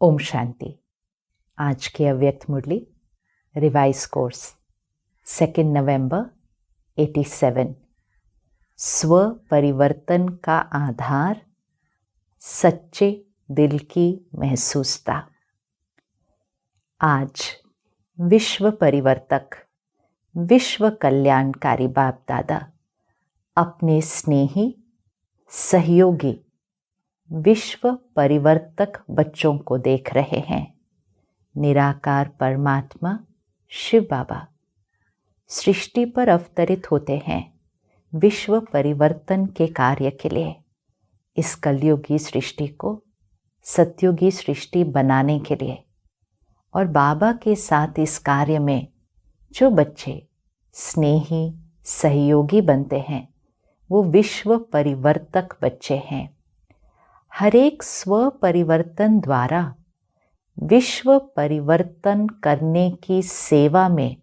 ओम शांति। आज की अव्यक्त मुरली रिवाइज कोर्स 2 नवंबर 87। स्व परिवर्तन का आधार सच्चे दिल की महसूसता। आज विश्व परिवर्तक, विश्व कल्याणकारी बाप दादा अपने स्नेही सहयोगी विश्व परिवर्तक बच्चों को देख रहे हैं। निराकार परमात्मा शिव बाबा सृष्टि पर अवतरित होते हैं विश्व परिवर्तन के कार्य के लिए, इस कलयुगी सृष्टि को सतयुगी सृष्टि बनाने के लिए। और बाबा के साथ इस कार्य में जो बच्चे स्नेही सहयोगी बनते हैं वो विश्व परिवर्तक बच्चे हैं। हर एक स्व परिवर्तन द्वारा विश्व परिवर्तन करने की सेवा में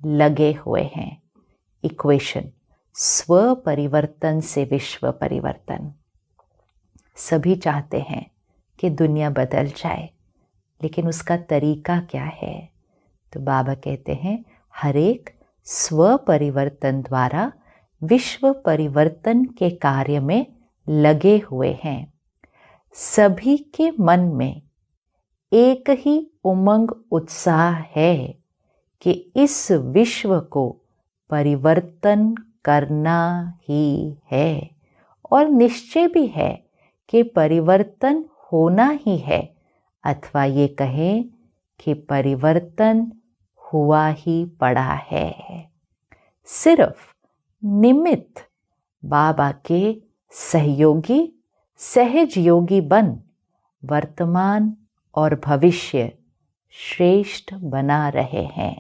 लगे हुए हैं। इक्वेशन स्व परिवर्तन से विश्व परिवर्तन। सभी चाहते हैं कि दुनिया बदल जाए, लेकिन उसका तरीका क्या है? तो बाबा कहते हैं हर एक स्व परिवर्तन द्वारा विश्व परिवर्तन के कार्य में लगे हुए हैं। सभी के मन में एक ही उमंग उत्साह है कि इस विश्व को परिवर्तन करना ही है, और निश्चय भी है कि परिवर्तन होना ही है, अथवा ये कहें कि परिवर्तन हुआ ही पड़ा है। सिर्फ निमित्त बाबा के सहयोगी सहज योगी बन वर्तमान और भविष्य श्रेष्ठ बना रहे हैं।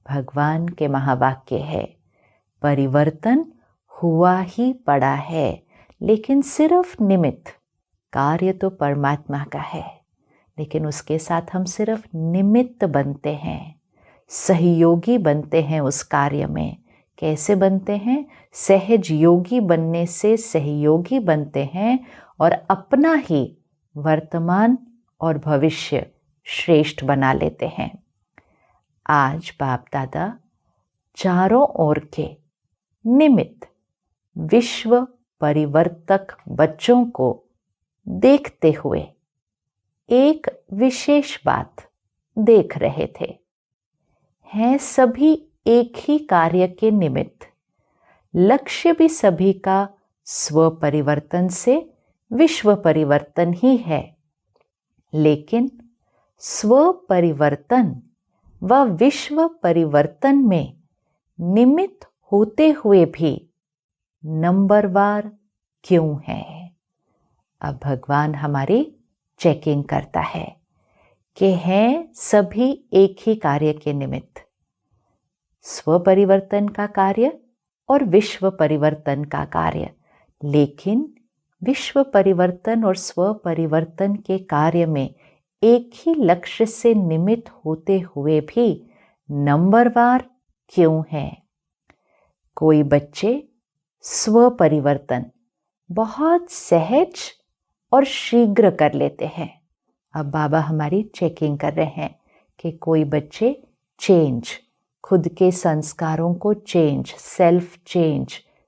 भगवान के महावाक्य है, परिवर्तन हुआ ही पड़ा है, लेकिन सिर्फ निमित्त। कार्य तो परमात्मा का है, लेकिन उसके साथ हम सिर्फ निमित्त बनते हैं, सहयोगी बनते हैं उस कार्य में। कैसे बनते हैं? सहज योगी बनने से सहयोगी बनते हैं और अपना ही वर्तमान और भविष्य श्रेष्ठ बना लेते हैं। आज बाप दादा चारों ओर के निमित्त विश्व परिवर्तक बच्चों को देखते हुए एक विशेष बात देख रहे थे। हैं सभी एक ही कार्य के निमित्त, लक्ष्य भी सभी का स्व परिवर्तन से विश्व परिवर्तन ही है। लेकिन स्व परिवर्तन व विश्व परिवर्तन में निमित्त होते हुए भी नंबरवार क्यों है? अब भगवान हमारी चेकिंग करता है कि हैं सभी एक ही कार्य के निमित्त, स्व परिवर्तन का कार्य और विश्व परिवर्तन का कार्य। लेकिन विश्व परिवर्तन और स्व परिवर्तन के कार्य में एक ही लक्ष्य से निमित्त होते हुए भी नंबरवार क्यों है? कोई बच्चे स्व परिवर्तन बहुत सहज और शीघ्र कर लेते हैं। अब बाबा हमारी चेकिंग कर रहे हैं कि कोई बच्चे चेंज, खुद के संस्कारों को चेंज,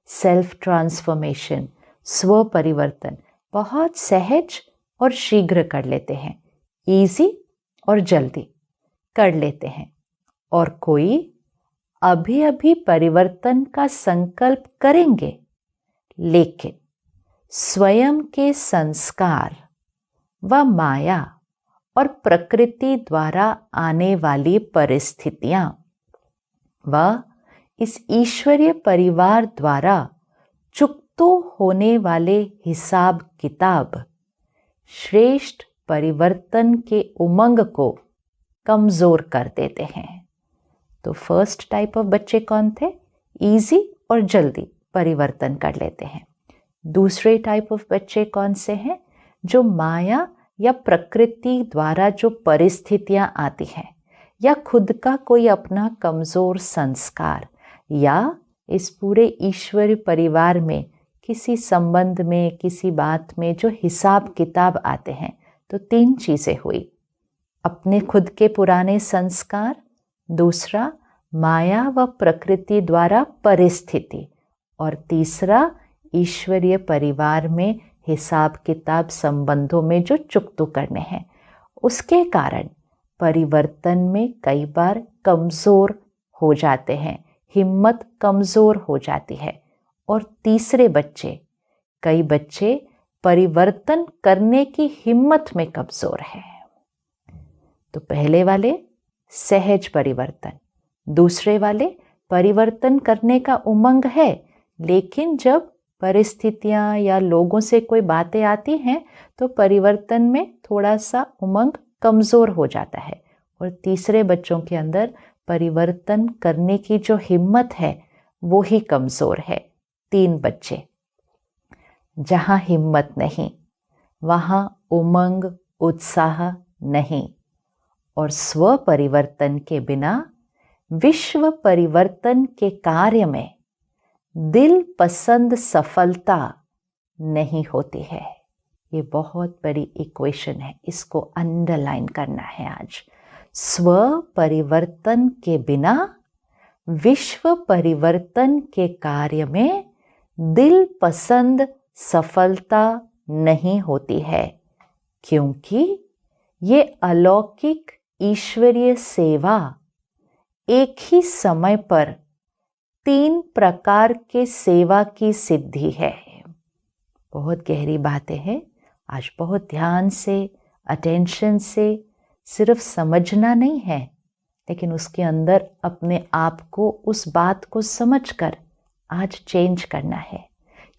सेल्फ ट्रांसफॉर्मेशन, स्व परिवर्तन बहुत सहज और शीघ्र कर लेते हैं, इजी और जल्दी कर लेते हैं। और कोई अभी अभी परिवर्तन का संकल्प करेंगे, लेकिन स्वयं के संस्कार व माया और प्रकृति द्वारा आने वाली परिस्थितियां व इस ईश्वरीय परिवार द्वारा चुकतो होने वाले हिसाब किताब श्रेष्ठ परिवर्तन के उमंग को कमजोर कर देते हैं। तो फर्स्ट टाइप ऑफ बच्चे कौन थे? इजी और जल्दी परिवर्तन कर लेते हैं। दूसरे टाइप ऑफ बच्चे कौन से हैं? जो माया या प्रकृति द्वारा जो परिस्थितियां आती हैं, या खुद का कोई अपना कमजोर संस्कार, या इस पूरे ईश्वरीय परिवार में किसी संबंध में, किसी बात में जो हिसाब किताब आते हैं, तो 3 चीज़ें हुई। अपने खुद के पुराने संस्कार, दूसरा माया व प्रकृति द्वारा परिस्थिति, और तीसरा ईश्वरीय परिवार में हिसाब किताब संबंधों में जो चुकतू करने हैं, उसके कारण परिवर्तन में कई बार कमज़ोर हो जाते हैं, हिम्मत कमज़ोर हो जाती है। और तीसरे बच्चे, कई बच्चे परिवर्तन करने की हिम्मत में कमज़ोर हैं। तो पहले वाले सहज परिवर्तन, दूसरे वाले परिवर्तन करने का उमंग है, लेकिन जब परिस्थितियां या लोगों से कोई बातें आती हैं तो परिवर्तन में थोड़ा सा उमंग कमज़ोर हो जाता है। और तीसरे बच्चों के अंदर परिवर्तन करने की जो हिम्मत है वो ही कमज़ोर है। 3 बच्चे। जहाँ हिम्मत नहीं वहाँ उमंग उत्साह नहीं, और स्व परिवर्तन के बिना विश्व परिवर्तन के कार्य में दिल पसंद सफलता नहीं होती है। ये बहुत बड़ी इक्वेशन है, इसको अंडरलाइन करना है आज। स्व परिवर्तन के बिना विश्व परिवर्तन के कार्य में दिल पसंद सफलता नहीं होती है, क्योंकि ये अलौकिक ईश्वरीय सेवा एक ही समय पर 3 प्रकार के सेवा की सिद्धि है। बहुत गहरी बातें हैं, आज बहुत ध्यान से, अटेंशन से, सिर्फ समझना नहीं है, लेकिन उसके अंदर अपने आप को, उस बात को समझकर आज चेंज करना है।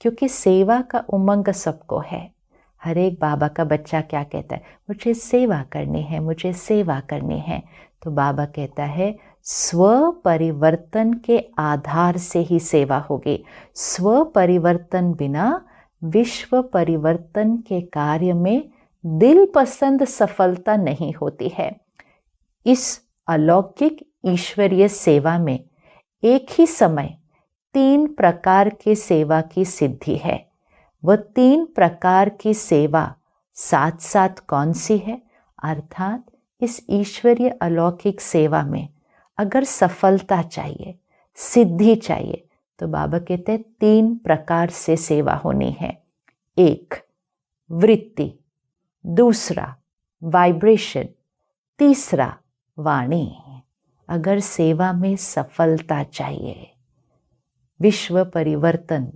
क्योंकि सेवा का उमंग सबको है। हर एक बाबा का बच्चा क्या कहता है, मुझे सेवा करनी है, मुझे सेवा करनी है। तो बाबा कहता है स्व परिवर्तन के आधार से ही सेवा होगी। स्व परिवर्तन बिना विश्व परिवर्तन के कार्य में दिल पसंद सफलता नहीं होती है। इस अलौकिक ईश्वरीय सेवा में एक ही समय 3 प्रकार की सेवा की सिद्धि है। वह 3 प्रकार की सेवा साथ साथ कौन सी है? अर्थात इस ईश्वरीय अलौकिक सेवा में अगर सफलता चाहिए, सिद्धि चाहिए, तो बाबा कहते हैं 3 प्रकार से सेवा होनी है। 1 वृत्ति, दूसरा वाइब्रेशन, तीसरा वाणी। अगर सेवा में सफलता चाहिए, विश्व परिवर्तन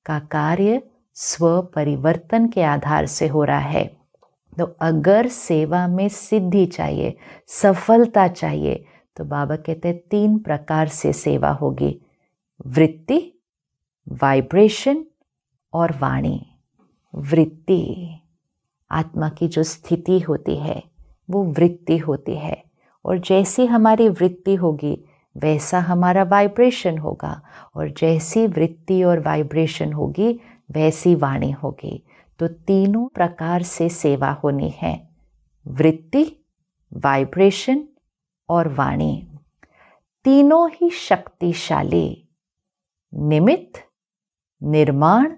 का कार्य स्व परिवर्तन के आधार से हो रहा है, तो अगर सेवा में सिद्धि चाहिए, सफलता चाहिए, तो बाबा कहते हैं 3 प्रकार से सेवा होगी। वृत्ति, वाइब्रेशन और वाणी। वृत्ति, आत्मा की जो स्थिति होती है वो वृत्ति होती है, और जैसी हमारी वृत्ति होगी वैसा हमारा वाइब्रेशन होगा, और जैसी वृत्ति और वाइब्रेशन होगी वैसी वाणी होगी। तो तीनों प्रकार से सेवा होनी है, वृत्ति, वाइब्रेशन और वाणी। तीनों ही शक्तिशाली निमित्त, निर्माण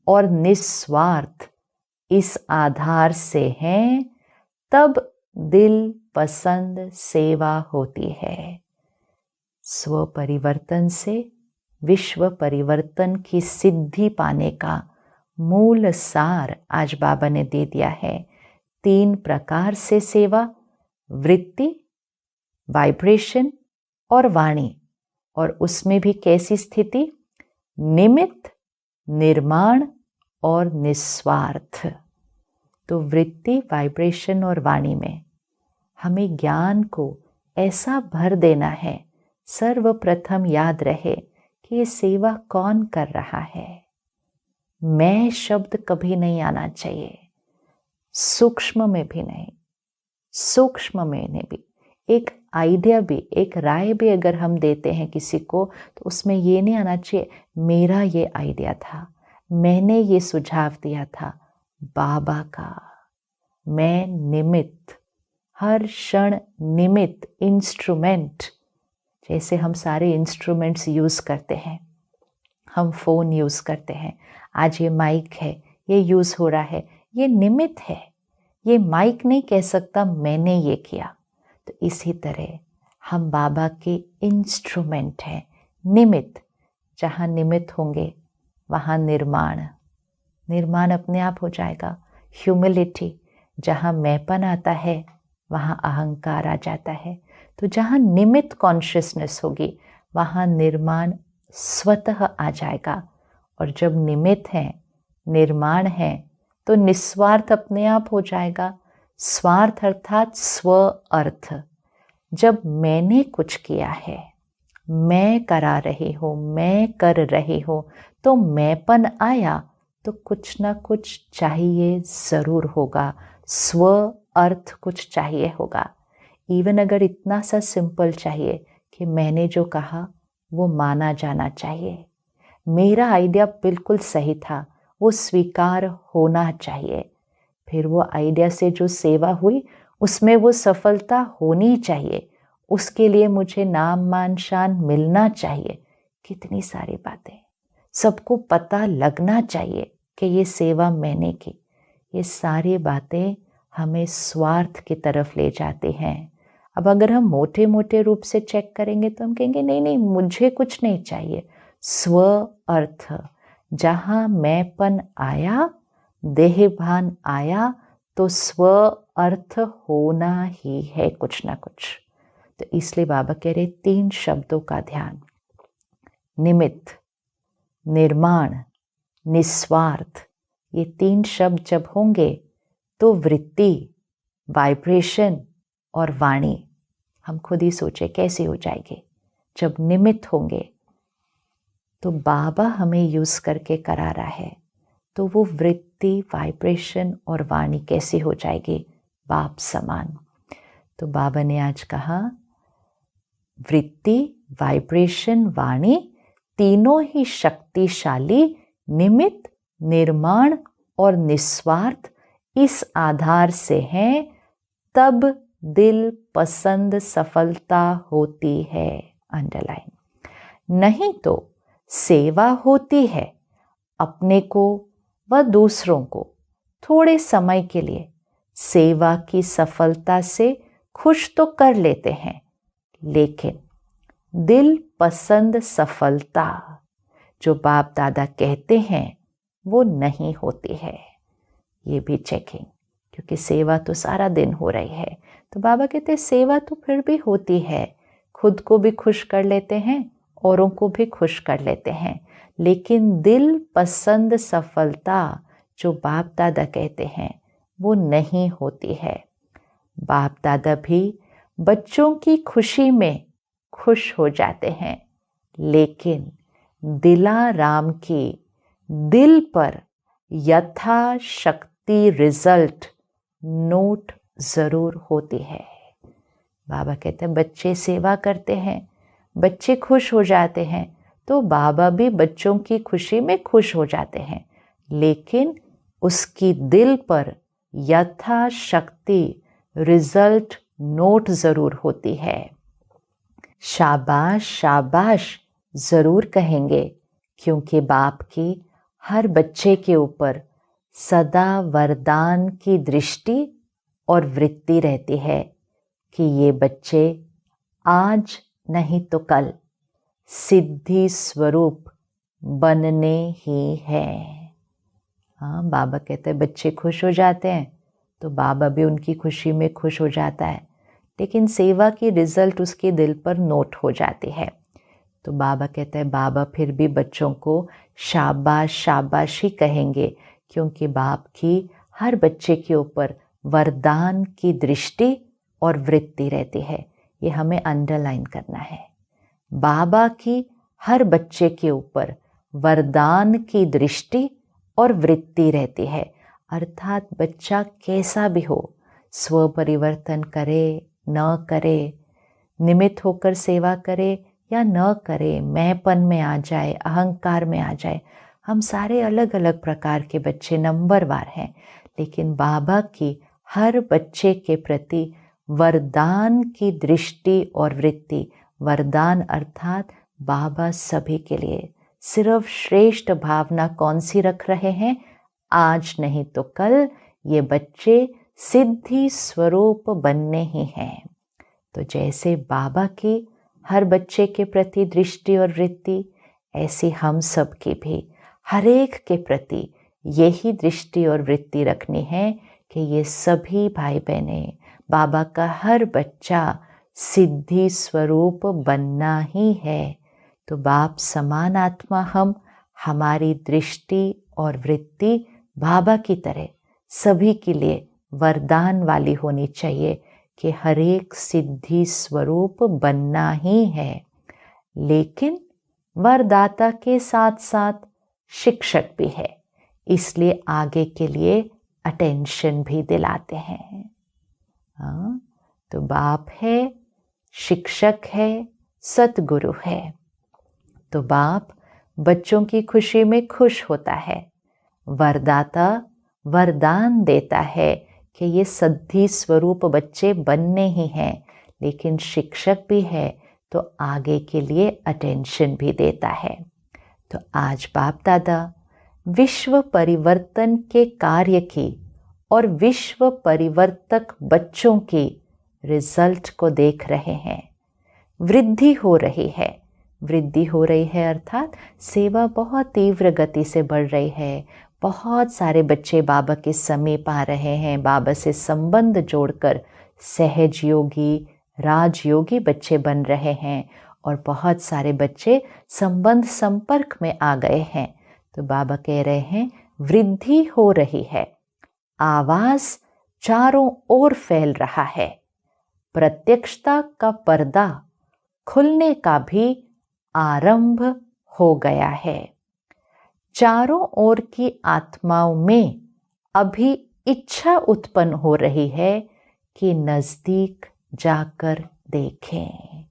और निस्वार्थ इस आधार से हैं, तब दिल पसंद सेवा होती है। स्व परिवर्तन से विश्व परिवर्तन की सिद्धि पाने का मूल सार आज बाबा ने दे दिया है। 3 प्रकार से सेवा, वृत्ति, वाइब्रेशन और वाणी, और उसमें भी कैसी स्थिति? निमित्त, निर्माण और निस्वार्थ। तो वृत्ति, वाइब्रेशन और वाणी में हमें ज्ञान को ऐसा भर देना है, सर्वप्रथम याद रहे कि ये सेवा कौन कर रहा है। मैं शब्द कभी नहीं आना चाहिए, सूक्ष्म में भी नहीं, सूक्ष्म में भी। एक आइडिया भी, एक राय भी अगर हम देते हैं किसी को, तो उसमें ये नहीं आना चाहिए मेरा ये आइडिया था, मैंने ये सुझाव दिया था। बाबा का मैं निमित्त, हर क्षण निमित्त, इंस्ट्रूमेंट। जैसे हम सारे इंस्ट्रूमेंट्स यूज़ करते हैं, हम फ़ोन यूज़ करते हैं, आज ये माइक है, ये यूज़ हो रहा है, ये निमित्त है। ये माइक नहीं कह सकता मैंने ये किया। तो इसी तरह हम बाबा के इंस्ट्रूमेंट हैं, निमित्त। जहाँ निमित्त होंगे वहाँ निर्माण अपने आप हो जाएगा। ह्यूमिलिटी, जहाँ मैंपन आता है वहाँ अहंकार आ जाता है। तो जहाँ निमित्त कॉन्शियसनेस होगी वहाँ निर्माण स्वतः आ जाएगा। और जब निमित्त है, निर्माण है, तो निस्वार्थ अपने आप हो जाएगा। स्वार्थ अर्थात स्व अर्थ। जब मैंने कुछ किया है, मैं करा रही हूँ, मैं कर रही हूँ, तो मैंपन आया तो कुछ ना कुछ चाहिए ज़रूर होगा। स्व अर्थ कुछ चाहिए होगा। इवन अगर इतना सा सिंपल चाहिए कि मैंने जो कहा वो माना जाना चाहिए, मेरा आइडिया बिल्कुल सही था, वो स्वीकार होना चाहिए। फिर वो आइडिया से जो सेवा हुई उसमें वो सफलता होनी चाहिए, उसके लिए मुझे नाम मान शान मिलना चाहिए। कितनी सारी बातें, सबको पता लगना चाहिए कि ये सेवा मैंने की। ये सारी बातें हमें स्वार्थ की तरफ ले जाते हैं। अब अगर हम मोटे मोटे रूप से चेक करेंगे तो हम कहेंगे नहीं नहीं, मुझे कुछ नहीं चाहिए। स्व अर्थ, जहाँ मैंपन आया, देहभान आया, तो स्व अर्थ होना ही है कुछ ना कुछ। तो इसलिए बाबा कह रहे 3 शब्दों का ध्यान, निमित्त, निर्माण, निस्वार्थ। ये 3 शब्द जब होंगे तो वृत्ति, वाइब्रेशन और वाणी, हम खुद ही सोचे कैसे हो जाएगी। जब निमित्त होंगे तो बाबा हमें यूज करके करा रहा है, तो वो वृत्ति, वाइब्रेशन और वाणी कैसी हो जाएगी, बाप समान। तो बाबा ने आज कहा वृत्ति, वाइब्रेशन, वाणी तीनों ही शक्तिशाली, निमित्त, निर्माण और निस्वार्थ इस आधार से हैं, तब दिल पसंद सफलता होती है। अंडरलाइन। नहीं तो सेवा होती है, अपने को व दूसरों को थोड़े समय के लिए सेवा की सफलता से खुश तो कर लेते हैं, लेकिन दिल पसंद सफलता जो बाप दादा कहते हैं वो नहीं होती है। ये भी चेकिंग, क्योंकि सेवा तो सारा दिन हो रही है। तो बाबा कहते हैं सेवा तो फिर भी होती है, खुद को भी खुश कर लेते हैं, औरों को भी खुश कर लेते हैं, लेकिन दिल पसंद सफलता जो बाप दादा कहते हैं वो नहीं होती है। बाप दादा भी बच्चों की खुशी में खुश हो जाते हैं, लेकिन दिलाराम की दिल पर यथाशक्ति रिजल्ट नोट जरूर होती है। बाबा कहते हैं बच्चे सेवा करते हैं, बच्चे खुश हो जाते हैं, तो बाबा भी बच्चों की खुशी में खुश हो जाते हैं, लेकिन उसकी दिल पर यथाशक्ति रिजल्ट नोट जरूर होती है। शाबाश शाबाश जरूर कहेंगे, क्योंकि बाप की हर बच्चे के ऊपर सदा वरदान की दृष्टि और वृत्ति रहती है कि ये बच्चे आज नहीं तो कल सिद्धि स्वरूप बनने ही हैं। हाँ, बाबा कहते हैं बच्चे खुश हो जाते हैं तो बाबा भी उनकी खुशी में खुश हो जाता है, लेकिन सेवा की रिजल्ट उसके दिल पर नोट हो जाती है। तो बाबा कहते हैं बाबा फिर भी बच्चों को शाबाश शाबाश ही कहेंगे, क्योंकि बाप की हर बच्चे के ऊपर वरदान की दृष्टि और वृत्ति रहती है। ये हमें अंडरलाइन करना है। बाबा की हर बच्चे के ऊपर वरदान की दृष्टि और वृत्ति रहती है, अर्थात बच्चा कैसा भी हो, स्व परिवर्तन करे न करे, निमित्त होकर सेवा करे या न करे, मैंपन में आ जाए, अहंकार में आ जाए, हम सारे अलग अलग प्रकार के बच्चे नंबरवार हैं, लेकिन बाबा की हर बच्चे के प्रति वरदान की दृष्टि और वृत्ति, वरदान अर्थात बाबा सभी के लिए सिर्फ श्रेष्ठ भावना कौन सी रख रहे हैं, आज नहीं तो कल ये बच्चे सिद्धि स्वरूप बनने ही हैं। तो जैसे बाबा की हर बच्चे के प्रति दृष्टि और वृत्ति, ऐसी हम सब की भी हर एक के प्रति यही दृष्टि और वृत्ति रखनी है कि ये सभी भाई बहनें, बाबा का हर बच्चा सिद्धि स्वरूप बनना ही है। तो बाप समान आत्मा हम, हमारी दृष्टि और वृत्ति बाबा की तरह सभी के लिए वरदान वाली होनी चाहिए कि हर एक सिद्धि स्वरूप बनना ही है। लेकिन वरदाता के साथ साथ शिक्षक भी है, इसलिए आगे के लिए अटेंशन भी दिलाते हैं। हाँ, तो बाप है, शिक्षक है, सतगुरु है। तो बाप बच्चों की खुशी में खुश होता है, वरदाता वरदान देता है कि ये सिद्धि स्वरूप बच्चे बनने ही हैं। लेकिन शिक्षक भी है तो आगे के लिए अटेंशन भी देता है। तो आज बाप दादा विश्व परिवर्तन के कार्य की और विश्व परिवर्तक बच्चों की रिजल्ट को देख रहे हैं। वृद्धि हो रही है, वृद्धि हो रही है अर्थात सेवा बहुत तीव्र गति से बढ़ रही है। बहुत सारे बच्चे बाबा के समीप आ रहे हैं, बाबा से संबंध जोड़कर सहज योगी, राजयोगी बच्चे बन रहे हैं और बहुत सारे बच्चे संबंध संपर्क में आ गए हैं। तो बाबा कह रहे हैं वृद्धि हो रही है, आवाज चारों ओर फैल रहा है, प्रत्यक्षता का पर्दा खुलने का भी आरंभ हो गया है। चारों ओर की आत्माओं में अभी इच्छा उत्पन्न हो रही है कि नजदीक जाकर देखें।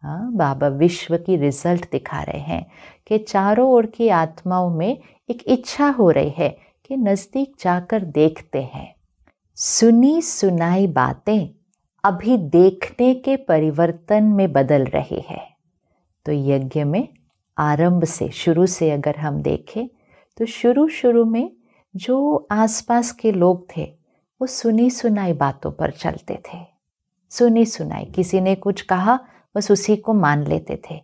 हाँ, बाबा विश्व की रिजल्ट दिखा रहे हैं कि चारों ओर की आत्माओं में एक इच्छा हो रही है कि नजदीक जाकर देखते हैं। सुनी सुनाई बातें अभी देखने के परिवर्तन में बदल रही है। तो यज्ञ में आरंभ से, शुरू से अगर हम देखें तो शुरू में जो आसपास के लोग थे वो सुनी सुनाई बातों पर चलते थे। सुनी सुनाई, किसी ने कुछ कहा बस उसी को मान लेते थे,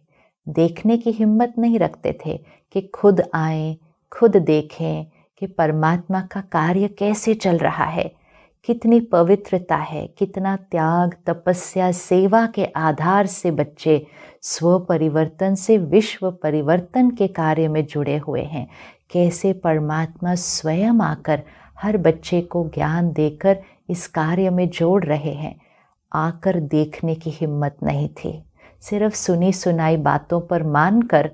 देखने की हिम्मत नहीं रखते थे कि खुद आए, खुद देखें कि परमात्मा का कार्य कैसे चल रहा है, कितनी पवित्रता है, कितना त्याग, तपस्या, सेवा के आधार से बच्चे स्व परिवर्तन से विश्व परिवर्तन के कार्य में जुड़े हुए हैं, कैसे परमात्मा स्वयं आकर हर बच्चे को ज्ञान देकर इस कार्य में जोड़ रहे हैं। आकर देखने की हिम्मत नहीं थी, सिर्फ सुनी सुनाई बातों पर मानकर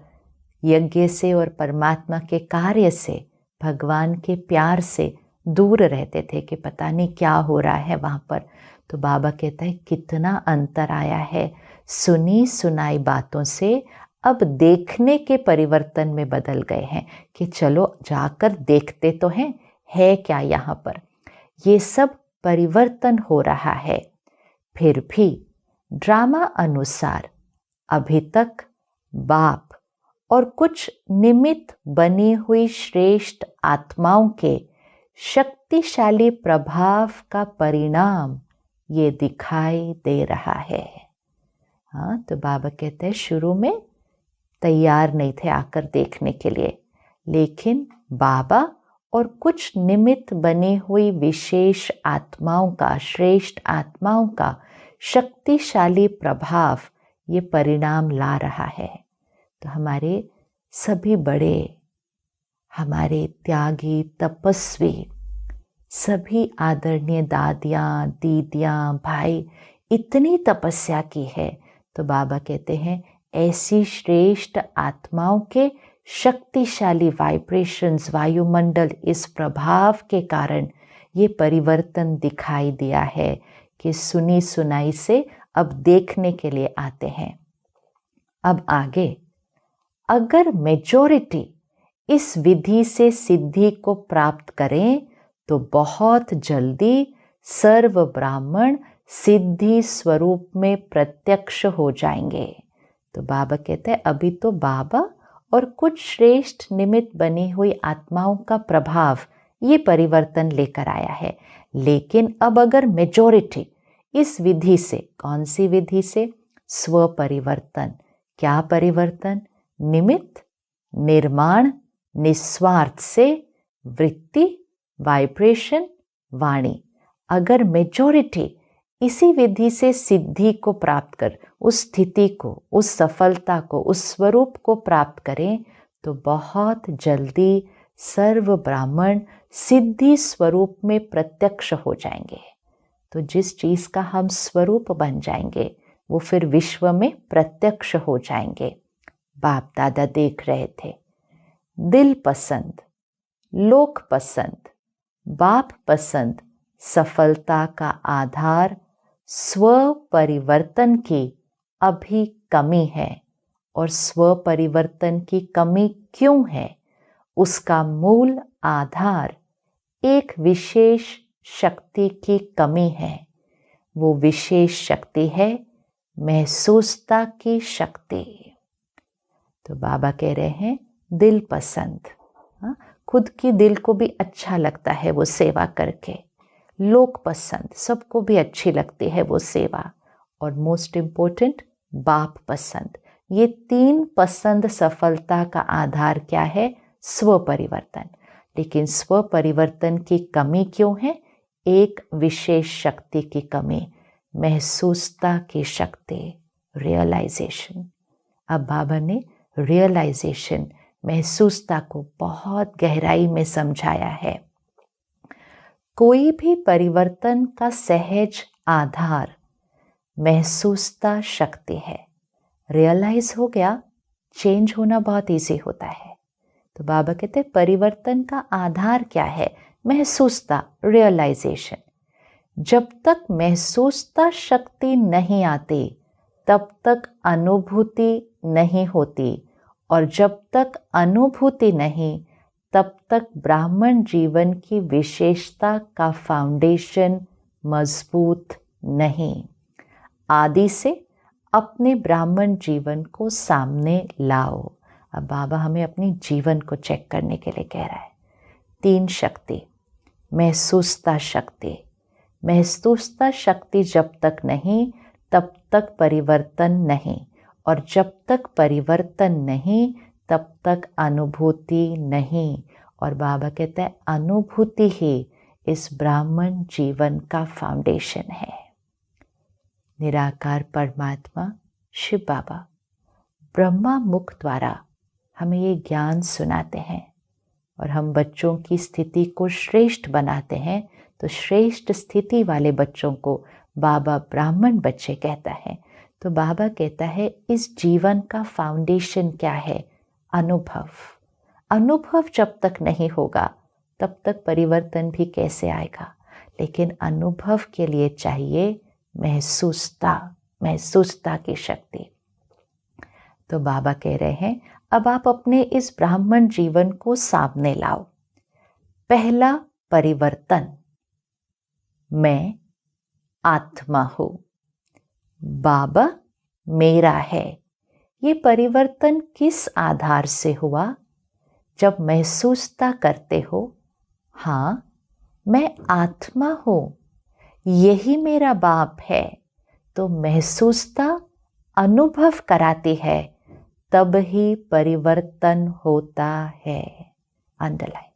यज्ञ से और परमात्मा के कार्य से, भगवान के प्यार से दूर रहते थे कि पता नहीं क्या हो रहा है वहाँ पर। तो बाबा कहता है कितना अंतर आया है, सुनी सुनाई बातों से अब देखने के परिवर्तन में बदल गए हैं कि चलो जाकर देखते तो हैं, है क्या यहाँ पर। ये सब परिवर्तन हो रहा है। फिर भी ड्रामा अनुसार अभी तक बाप और कुछ निमित्त बनी हुई श्रेष्ठ आत्माओं के शक्तिशाली प्रभाव का परिणाम ये दिखाई दे रहा है। हाँ, तो बाबा कहते हैं शुरू में तैयार नहीं थे आकर देखने के लिए, लेकिन बाबा और कुछ निमित्त बनी हुई विशेष आत्माओं का, श्रेष्ठ आत्माओं का शक्तिशाली प्रभाव ये परिणाम ला रहा है। तो हमारे सभी बड़े, हमारे त्यागी, तपस्वी, सभी आदरणीय दादियाँ, दीदियाँ, भाई इतनी तपस्या की है। तो बाबा कहते हैं ऐसी श्रेष्ठ आत्माओं के शक्तिशाली वाइब्रेशंस, वायुमंडल, इस प्रभाव के कारण ये परिवर्तन दिखाई दिया है कि सुनी सुनाई से अब देखने के लिए आते हैं। अब आगे अगर मेजॉरिटी इस विधि से सिद्धि को प्राप्त करें तो बहुत जल्दी सर्व ब्राह्मण सिद्धि स्वरूप में प्रत्यक्ष हो जाएंगे। तो बाबा कहते हैं अभी तो बाबा और कुछ श्रेष्ठ निमित्त बनी हुई आत्माओं का प्रभाव ये परिवर्तन लेकर आया है, लेकिन अब अगर मेजॉरिटी इस विधि से, कौन सी विधि से? स्व परिवर्तन। क्या परिवर्तन? निमित्त, निर्माण, निस्वार्थ से वृत्ति, वाइब्रेशन, वाणी। अगर मेजॉरिटी इसी विधि से सिद्धि को प्राप्त कर, उस स्थिति को, उस सफलता को, उस स्वरूप को प्राप्त करें, तो बहुत जल्दी सर्व ब्राह्मण सिद्धि स्वरूप में प्रत्यक्ष हो जाएंगे। तो जिस चीज का हम स्वरूप बन जाएंगे वो फिर विश्व में प्रत्यक्ष हो जाएंगे। बाप दादा देख रहे थे, दिल पसंद, लोक पसंद, बाप पसंद सफलता का आधार स्व परिवर्तन की अभी कमी है। और स्व परिवर्तन की कमी क्यों है? उसका मूल आधार एक विशेष शक्ति की कमी है। वो विशेष शक्ति है महसूसता की शक्ति। तो बाबा कह रहे हैं दिल पसंद, खुद की दिल को भी अच्छा लगता है वो सेवा करके। लोक पसंद, सबको भी अच्छी लगती है वो सेवा। और मोस्ट इम्पोर्टेंट बाप पसंद। ये तीन पसंद सफलता का आधार क्या है? स्व परिवर्तन। लेकिन स्व परिवर्तन की कमी क्यों है? एक विशेष शक्ति की कमी, महसूसता की शक्ति, रियलाइजेशन। अब बाबा ने रियलाइजेशन, महसूसता को बहुत गहराई में समझाया है। कोई भी परिवर्तन का सहज आधार महसूसता शक्ति है। रियलाइज हो गया, चेंज होना बहुत इजी होता है। तो बाबा कहते हैं परिवर्तन का आधार क्या है? महसूसता, रियलाइजेशन। जब तक महसूसता शक्ति नहीं आती तब तक अनुभूति नहीं होती, और जब तक अनुभूति नहीं तब तक ब्राह्मण जीवन की विशेषता का फाउंडेशन मजबूत नहीं। आदि से अपने ब्राह्मण जीवन को सामने लाओ। अब बाबा हमें अपनी जीवन को चेक करने के लिए कह रहा है। तीन शक्ति, महसूसता शक्ति। महसूसता शक्ति जब तक नहीं तब तक परिवर्तन नहीं, और जब तक परिवर्तन नहीं तब तक अनुभूति नहीं। और बाबा कहते हैं अनुभूति ही इस ब्राह्मण जीवन का फाउंडेशन है। निराकार परमात्मा शिव बाबा ब्रह्मा मुख द्वारा हमें ये ज्ञान सुनाते हैं, और हम बच्चों की स्थिति को श्रेष्ठ बनाते हैं। तो श्रेष्ठ स्थिति वाले बच्चों को बाबा ब्राह्मण बच्चे कहता है। तो बाबा कहता है इस जीवन का फाउंडेशन क्या है? अनुभव। अनुभव जब तक नहीं होगा तब तक परिवर्तन भी कैसे आएगा? लेकिन अनुभव के लिए चाहिए महसूसता, महसूसता की शक्ति। तो बाबा कह रहे हैं अब आप अपने इस ब्राह्मण जीवन को सामने लाओ। पहला परिवर्तन, मैं आत्मा हूं, बाबा मेरा है। ये परिवर्तन किस आधार से हुआ? जब महसूसता करते हो, हाँ मैं आत्मा हूं, यही मेरा बाप है। तो महसूसता अनुभव कराती है, तब ही परिवर्तन होता है। अंडरलाइन,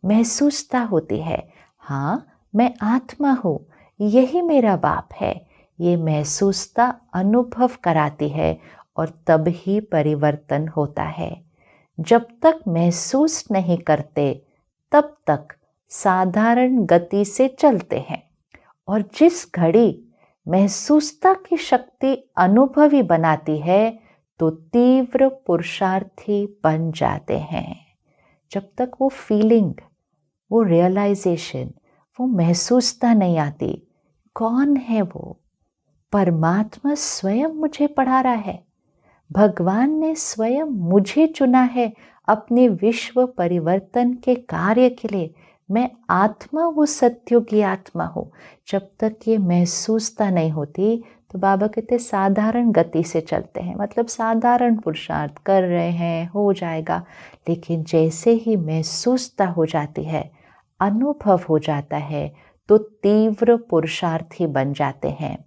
महसूसता होती है, हाँ मैं आत्मा हूं, यही मेरा बाप है। ये महसूसता अनुभव कराती है और तब ही परिवर्तन होता है। जब तक महसूस नहीं करते तब तक साधारण गति से चलते हैं, और जिस घड़ी महसूसता की शक्ति अनुभवी बनाती है तो तीव्र पुरुषार्थी बन जाते हैं। जब तक वो फीलिंग, वो रियलाइजेशन, वो महसूसता नहीं आती, कौन है वो? परमात्मा स्वयं मुझे पढ़ा रहा है, भगवान ने स्वयं मुझे चुना है अपने विश्व परिवर्तन के कार्य के लिए। मैं आत्मा, वो सत्यों की आत्मा हूँ। जब तक ये महसूसता नहीं होती तो बाबा कहते साधारण गति से चलते हैं, मतलब साधारण पुरुषार्थ कर रहे हैं, हो जाएगा। लेकिन जैसे ही महसूसता हो जाती है, अनुभव हो जाता है, तो तीव्र पुरुषार्थी बन जाते हैं।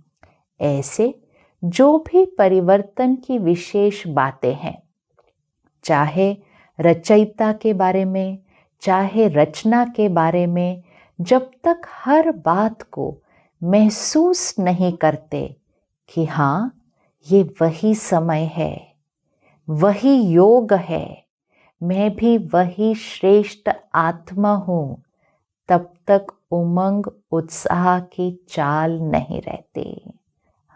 ऐसे जो भी परिवर्तन की विशेष बातें हैं, चाहे रचयिता के बारे में, चाहे रचना के बारे में, जब तक हर बात को महसूस नहीं करते कि हाँ, ये वही समय है, वही योग है, मैं भी वही श्रेष्ठ आत्मा हूँ, तब तक उमंग उत्साह की चाल नहीं रहती।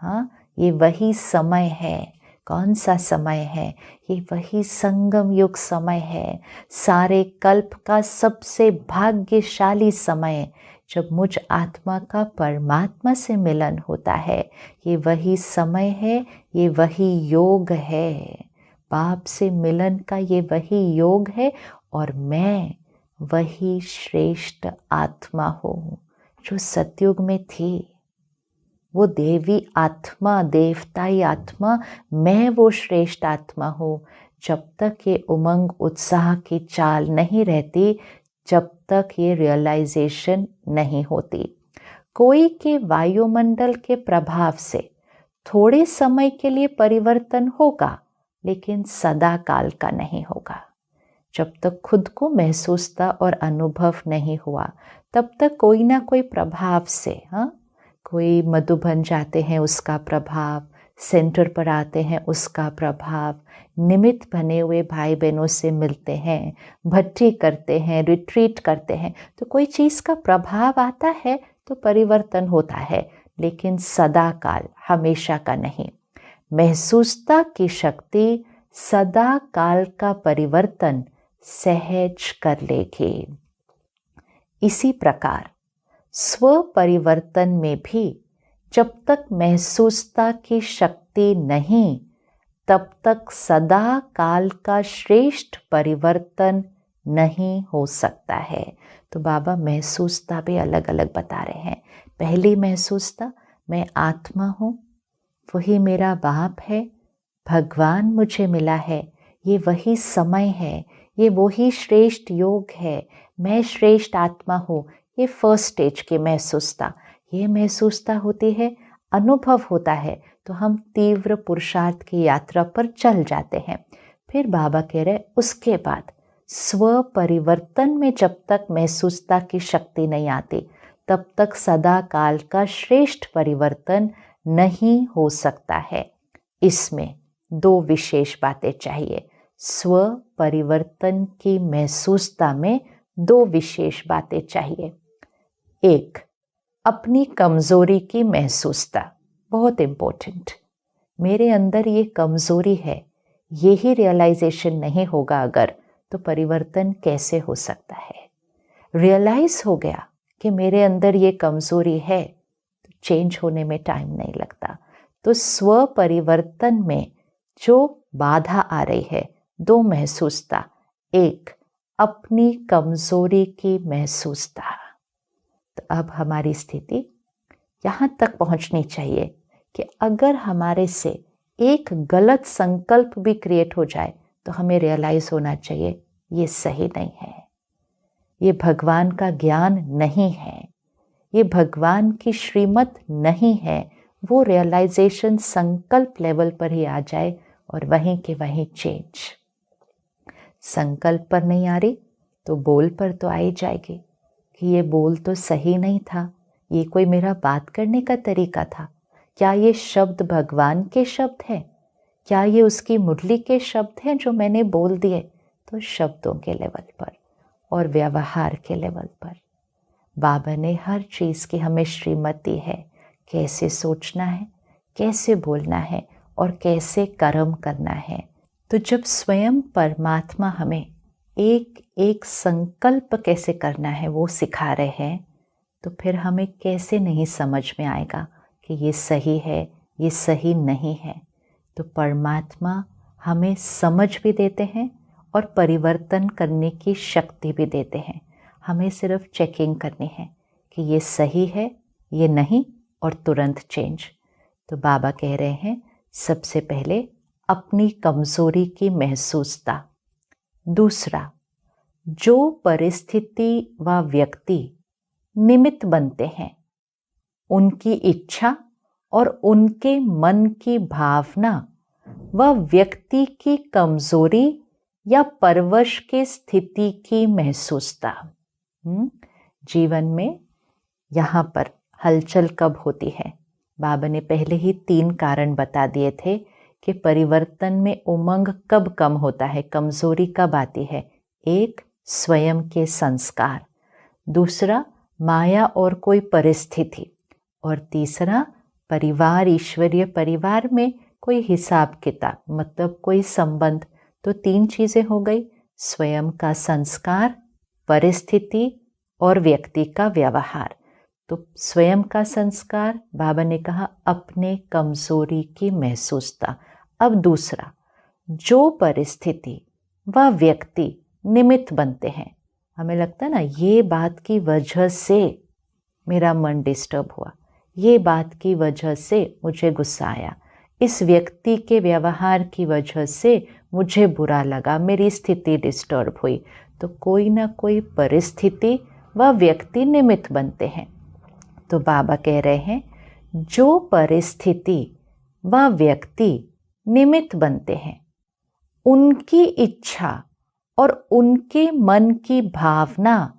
हाँ, ये वही समय है। कौन सा समय है? ये वही संगम युग समय है, सारे कल्प का सबसे भाग्यशाली समय, जब मुझ आत्मा का परमात्मा से मिलन होता है। ये वही समय है, ये वही योग है, बाप से मिलन का ये वही योग है, और मैं वही श्रेष्ठ आत्मा हूँ जो सतयुग में थी। वो देवी आत्मा, देवताई आत्मा, मैं वो श्रेष्ठ आत्मा हूँ। जब तक ये उमंग उत्साह की चाल नहीं रहती, जब तक ये रियलाइजेशन नहीं होती। कोई के वायुमंडल के प्रभाव से थोड़े समय के लिए परिवर्तन होगा, लेकिन सदा काल का नहीं होगा। जब तक खुद को महसूसता और अनुभव नहीं हुआ, तब तक कोई ना कोई प्रभाव से, कोई मधुबन जाते हैं उसका प्रभाव, सेंटर पर आते हैं उसका प्रभाव, निमित्त बने हुए भाई बहनों से मिलते हैं, भट्टी करते हैं, रिट्रीट करते हैं, तो कोई चीज़ का प्रभाव आता है तो परिवर्तन होता है, लेकिन सदा काल, हमेशा का नहीं। महसूसता की शक्ति सदा काल का परिवर्तन सहज कर लेगी। इसी प्रकार स्व परिवर्तन में भी जब तक महसूसता की शक्ति नहीं, तब तक सदा काल का श्रेष्ठ परिवर्तन नहीं हो सकता है। तो बाबा महसूसता भी अलग अलग बता रहे हैं। पहली महसूसता, मैं आत्मा हूँ, वही मेरा बाप है, भगवान मुझे मिला है, ये वही समय है, ये वही श्रेष्ठ योग है, मैं श्रेष्ठ आत्मा हूँ। ये फर्स्ट स्टेज की महसूसता। ये महसूसता होती है, अनुभव होता है, तो हम तीव्र पुरुषार्थ की यात्रा पर चल जाते हैं। फिर बाबा कह रहे उसके बाद स्व परिवर्तन में जब तक महसूसता की शक्ति नहीं आती, तब तक सदा काल का श्रेष्ठ परिवर्तन नहीं हो सकता है। इसमें दो विशेष बातें चाहिए। स्व परिवर्तन की महसूसता में दो विशेष बातें चाहिए। एक, अपनी कमजोरी की महसूसता, बहुत इम्पोर्टेंट। मेरे अंदर ये कमजोरी है, यही रियलाइजेशन नहीं होगा अगर, तो परिवर्तन कैसे हो सकता है। रियलाइज हो गया कि मेरे अंदर ये कमजोरी है, तो चेंज होने में टाइम नहीं लगता। तो स्व परिवर्तन में जो बाधा आ रही है, दो महसूसता। एक, अपनी कमजोरी की महसूसता। तो अब हमारी स्थिति यहाँ तक पहुँचनी चाहिए कि अगर हमारे से एक गलत संकल्प भी क्रिएट हो जाए, तो हमें रियलाइज होना चाहिए ये सही नहीं है, ये भगवान का ज्ञान नहीं है, ये भगवान की श्रीमत नहीं है। वो रियलाइजेशन संकल्प लेवल पर ही आ जाए और वहीं के वहीं चेंज। संकल्प पर नहीं आ रही तो बोल पर तो आ ही जाएगी कि ये बोल तो सही नहीं था, ये कोई मेरा बात करने का तरीका था, क्या ये शब्द भगवान के शब्द हैं, क्या ये उसकी मुरली के शब्द हैं जो मैंने बोल दिए। तो शब्दों के लेवल पर और व्यवहार के लेवल पर बाबा ने हर चीज़ की हमें श्रीमत दी है, कैसे सोचना है, कैसे बोलना है और कैसे कर्म करना है। तो जब स्वयं परमात्मा हमें एक एक संकल्प कैसे करना है वो सिखा रहे हैं, तो फिर हमें कैसे नहीं समझ में आएगा कि ये सही है, ये सही नहीं है। तो परमात्मा हमें समझ भी देते हैं और परिवर्तन करने की शक्ति भी देते हैं। हमें सिर्फ चेकिंग करनी है कि ये सही है, ये नहीं, और तुरंत चेंज। तो बाबा कह रहे हैं सबसे पहले अपनी कमजोरी की महसूसता। दूसरा, जो परिस्थिति व व्यक्ति निमित्त बनते हैं। उनकी इच्छा और उनके मन की भावना व व्यक्ति की कमजोरी या परवश के स्थिति की महसूसता। जीवन में यहाँ पर हलचल कब होती है? बाबा ने पहले ही 3 कारण बता दिए थे कि परिवर्तन में उमंग कब कम होता है, कमजोरी कब आती है। एक, स्वयं के संस्कार, दूसरा माया और कोई परिस्थिति, और तीसरा परिवार, ईश्वरीय परिवार में कोई हिसाब किताब, मतलब कोई संबंध। तो 3 चीजें हो गई, स्वयं का संस्कार, परिस्थिति और व्यक्ति का व्यवहार। तो स्वयं का संस्कार, बाबा ने कहा अपने कमजोरी की महसूसता। अब दूसरा, जो परिस्थिति व व्यक्ति निमित्त बनते हैं, हमें लगता है ना ये बात की वजह से मेरा मन डिस्टर्ब हुआ, ये बात की वजह से मुझे गुस्सा आया, इस व्यक्ति के व्यवहार की वजह से मुझे बुरा लगा, मेरी स्थिति डिस्टर्ब हुई। तो कोई ना कोई परिस्थिति व व्यक्ति निमित्त बनते हैं। तो बाबा कह रहे हैं जो परिस्थिति व व्यक्ति निमित्त बनते हैं, उनकी इच्छा और उनके मन की भावना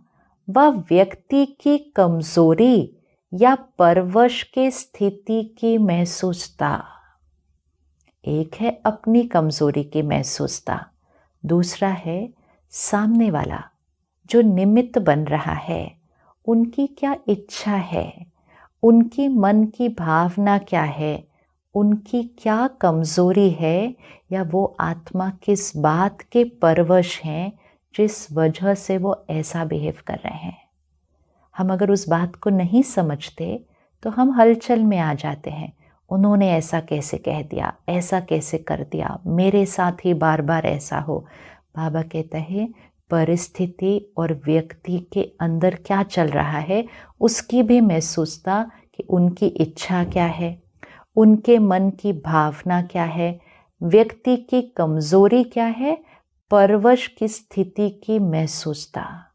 व व्यक्ति की कमजोरी या परवश के स्थिति की महसूसता। एक है अपनी कमजोरी की महसूसता, दूसरा है सामने वाला जो निमित्त बन रहा है, उनकी क्या इच्छा है, उनकी मन की भावना क्या है, उनकी क्या कमजोरी है, या वो आत्मा किस बात के परवश हैं जिस वजह से वो ऐसा बिहेव कर रहे हैं। हम अगर उस बात को नहीं समझते तो हम हलचल में आ जाते हैं, उन्होंने ऐसा कैसे कह दिया, ऐसा कैसे कर दिया, मेरे साथ ही बार बार ऐसा हो। बाबा कहता है परिस्थिति और व्यक्ति के अंदर क्या चल रहा है उसकी भी महसूसता, कि उनकी इच्छा क्या है, उनके मन की भावना क्या है, व्यक्ति की कमजोरी क्या है, परवश की स्थिति की महसूसता।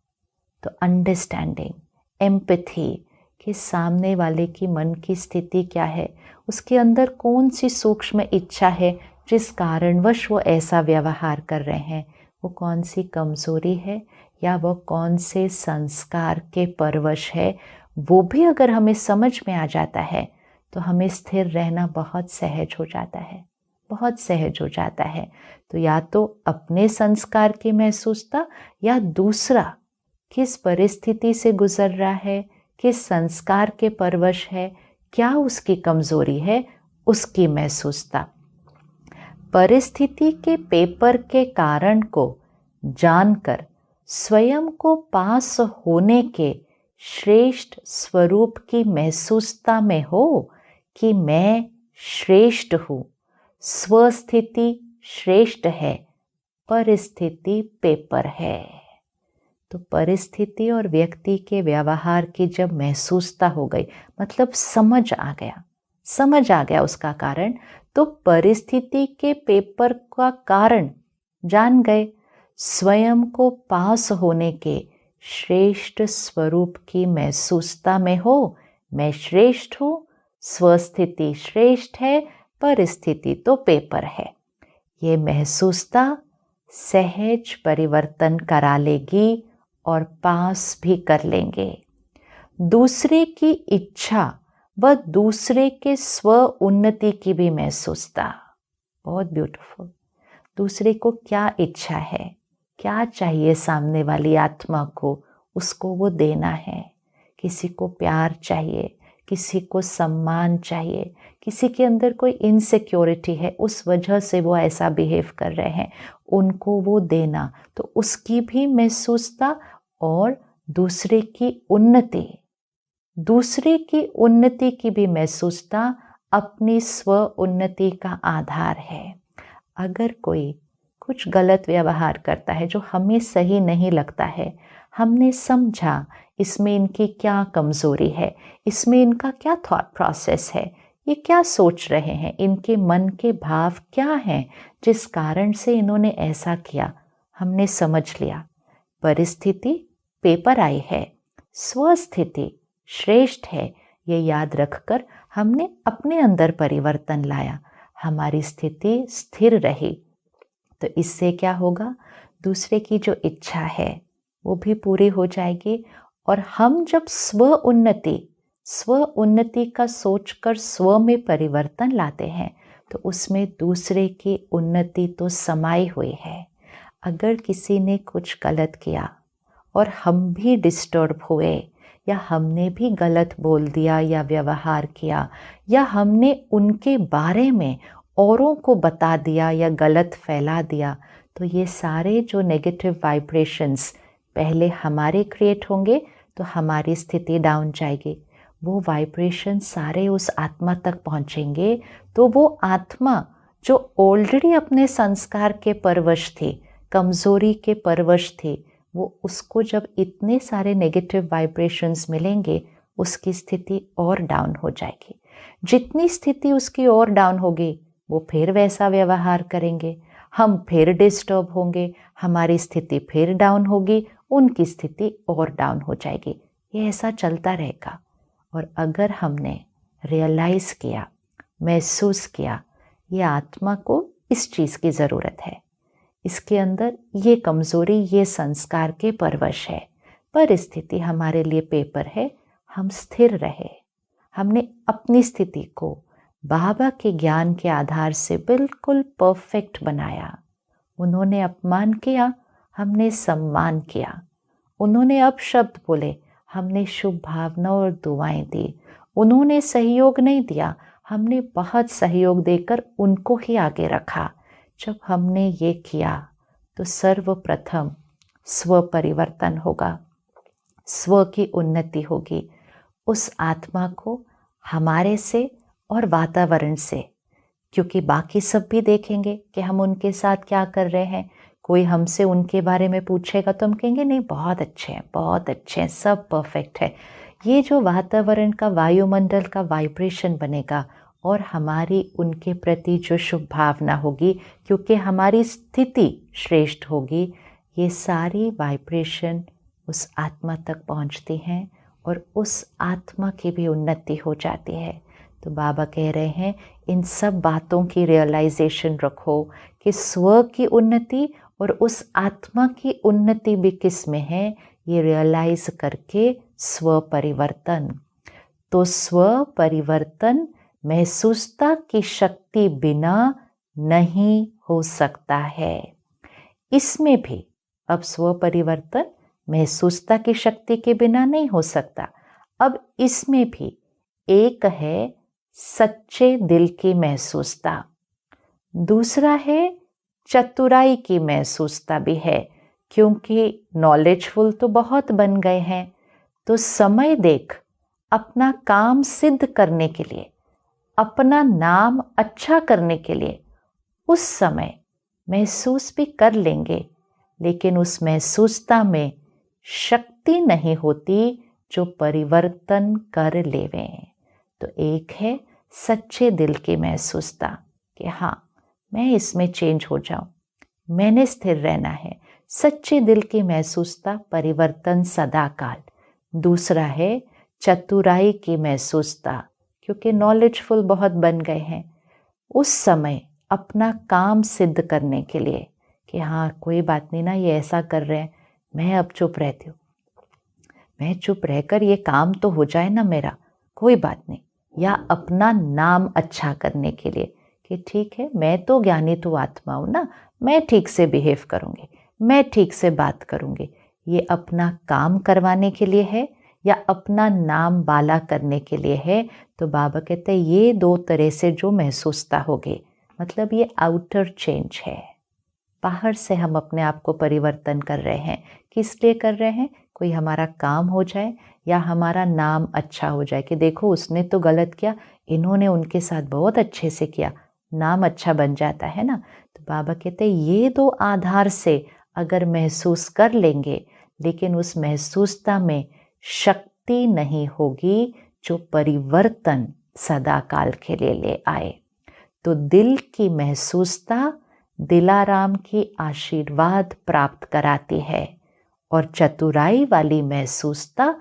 तो अंडरस्टैंडिंग, एम्पैथी, कि सामने वाले की मन की स्थिति क्या है, उसके अंदर कौन सी सूक्ष्म इच्छा है जिस कारणवश वो ऐसा व्यवहार कर रहे हैं, वो कौन सी कमजोरी है, या वो कौन से संस्कार के परवश है। वो भी अगर हमें समझ में आ जाता है तो हमें स्थिर रहना बहुत सहज हो जाता है, बहुत सहज हो जाता है। तो या तो अपने संस्कार की महसूसता, या दूसरा किस परिस्थिति से गुजर रहा है, किस संस्कार के परवश है, क्या उसकी कमजोरी है, उसकी महसूसता। परिस्थिति के पेपर के कारण को जानकर स्वयं को पास होने के श्रेष्ठ स्वरूप की महसूसता में हो कि मैं श्रेष्ठ हूँ, स्वस्थिति श्रेष्ठ है, परिस्थिति पेपर है। तो परिस्थिति और व्यक्ति के व्यवहार की जब महसूसता हो गई, मतलब समझ आ गया उसका कारण, तो परिस्थिति के पेपर का कारण जान गए, स्वयं को पास होने के श्रेष्ठ स्वरूप की महसूसता में हो, मैं श्रेष्ठ हूँ, स्वस्थिति श्रेष्ठ है, परिस्थिति तो पेपर है। ये महसूसता सहज परिवर्तन करा लेगी और पास भी कर लेंगे। दूसरे की इच्छा व दूसरे के स्व उन्नति की भी महसूसता, बहुत ब्यूटीफुल। दूसरे को क्या इच्छा है, क्या चाहिए सामने वाली आत्मा को, उसको वो देना है। किसी को प्यार चाहिए, किसी को सम्मान चाहिए, किसी के अंदर कोई इनसिक्योरिटी है, उस वजह से वो ऐसा बिहेव कर रहे हैं, उनको वो देना। तो उसकी भी महसूसता, और दूसरे की उन्नति की भी महसूसता अपनी स्व उन्नति का आधार है। अगर कोई कुछ गलत व्यवहार करता है जो हमें सही नहीं लगता है, हमने समझा इसमें इनकी क्या कमजोरी है, इसमें इनका क्या थॉट प्रोसेस है, ये क्या सोच रहे हैं, इनके मन के भाव क्या हैं जिस कारण से इन्होंने ऐसा किया, हमने समझ लिया। परिस्थिति पेपर आई है, स्वस्थिति श्रेष्ठ है, ये याद रखकर हमने अपने अंदर परिवर्तन लाया, हमारी स्थिति स्थिर रही। तो इससे क्या होगा, दूसरे की जो इच्छा है वो भी पूरी हो जाएगी। और हम जब स्व उन्नति का सोचकर स्व में परिवर्तन लाते हैं तो उसमें दूसरे की उन्नति तो समाई हुई है। अगर किसी ने कुछ गलत किया और हम भी डिस्टर्ब हुए, या हमने भी गलत बोल दिया या व्यवहार किया, या हमने उनके बारे में औरों को बता दिया या गलत फैला दिया, तो ये सारे जो नेगेटिव वाइब्रेशंस पहले हमारे क्रिएट होंगे तो हमारी स्थिति डाउन जाएगी। वो वाइब्रेशन सारे उस आत्मा तक पहुंचेंगे तो वो आत्मा जो ऑलरेडी अपने संस्कार के परवश थी, कमज़ोरी के परवश थी, वो उसको जब इतने सारे नेगेटिव वाइब्रेशंस मिलेंगे उसकी स्थिति और डाउन हो जाएगी। जितनी स्थिति उसकी और डाउन होगी वो फिर वैसा व्यवहार करेंगे, हम फिर डिस्टर्ब होंगे, हमारी स्थिति फिर डाउन होगी, उनकी स्थिति और डाउन हो जाएगी। ये ऐसा चलता रहेगा। और अगर हमने रियलाइज़ किया, महसूस किया, ये आत्मा को इस चीज़ की ज़रूरत है, इसके अंदर ये कमज़ोरी, ये संस्कार के परवश है, परिस्थिति हमारे लिए पेपर है, हम स्थिर रहे, हमने अपनी स्थिति को बाबा के ज्ञान के आधार से बिल्कुल परफेक्ट बनाया। उन्होंने अपमान किया, हमने सम्मान किया, उन्होंने अपशब्द बोले, हमने शुभ भावना और दुआएं दी, उन्होंने सहयोग नहीं दिया, हमने बहुत सहयोग देकर उनको ही आगे रखा। जब हमने ये किया तो सर्वप्रथम स्व परिवर्तन होगा, स्व की उन्नति होगी। उस आत्मा को हमारे से और वातावरण से, क्योंकि बाकी सब भी देखेंगे कि हम उनके साथ क्या कर रहे हैं, कोई हमसे उनके बारे में पूछेगा तो हम कहेंगे नहीं बहुत अच्छे हैं, बहुत अच्छे हैं, सब परफेक्ट है। ये जो वातावरण का, वायुमंडल का वाइब्रेशन बनेगा और हमारी उनके प्रति जो शुभ भावना होगी, क्योंकि हमारी स्थिति श्रेष्ठ होगी, ये सारी वाइब्रेशन उस आत्मा तक पहुंचती हैं और उस आत्मा की भी उन्नति हो जाती है। तो बाबा कह रहे हैं इन सब बातों की रियलाइजेशन रखो कि स्व की उन्नति और उस आत्मा की उन्नति भी किस में है, ये रियलाइज करके स्व परिवर्तन। तो स्व परिवर्तन महसूसता की शक्ति बिना नहीं हो सकता है। इसमें भी अब स्व परिवर्तन महसूसता की शक्ति के बिना नहीं हो सकता। अब इसमें भी एक है सच्चे दिल की महसूसता, दूसरा है चतुराई की महसूसता भी है, क्योंकि नॉलेजफुल तो बहुत बन गए हैं, तो समय देख अपना काम सिद्ध करने के लिए, अपना नाम अच्छा करने के लिए उस समय महसूस भी कर लेंगे, लेकिन उस महसूसता में शक्ति नहीं होती जो परिवर्तन कर लेवें। तो एक है सच्चे दिल की महसूसता कि हाँ मैं इसमें चेंज हो जाऊं, मैंने स्थिर रहना है, सच्चे दिल की महसूसता, परिवर्तन सदा काल। दूसरा है चतुराई की महसूसता, क्योंकि नॉलेजफुल बहुत बन गए हैं, उस समय अपना काम सिद्ध करने के लिए कि हाँ कोई बात नहीं ना, ये ऐसा कर रहे हैं, मैं अब चुप रहती हूँ, मैं चुप रहकर ये काम तो हो जाए ना मेरा, कोई बात नहीं। या अपना नाम अच्छा करने के लिए कि ठीक है मैं तो ज्ञानी तो आत्मा हूँ ना, मैं ठीक से बिहेव करूँगी, मैं ठीक से बात करूँगी। ये अपना काम करवाने के लिए है या अपना नाम बाला करने के लिए है। तो बाबा कहते हैं ये दो तरह से जो महसूसता होगी, मतलब ये आउटर चेंज है, बाहर से हम अपने आप को परिवर्तन कर रहे हैं। किस लिए कर रहे हैं? कोई हमारा काम हो जाए या हमारा नाम अच्छा हो जाए कि देखो उसने तो गलत किया, इन्होंने उनके साथ बहुत अच्छे से किया, नाम अच्छा बन जाता है ना। तो बाबा कहते हैं ये दो आधार से अगर महसूस कर लेंगे, लेकिन उस महसूसता में शक्ति नहीं होगी जो परिवर्तन सदा काल के लिए ले आए। तो दिल की महसूसता दिलाराम की आशीर्वाद प्राप्त कराती है और चतुराई वाली महसूसता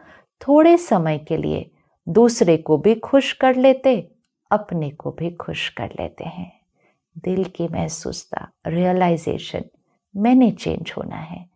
थोड़े समय के लिए दूसरे को भी खुश कर लेते, अपने को भी खुश कर लेते हैं। दिल की महसूसता, रियलाइजेशन, मैंने चेंज होना है,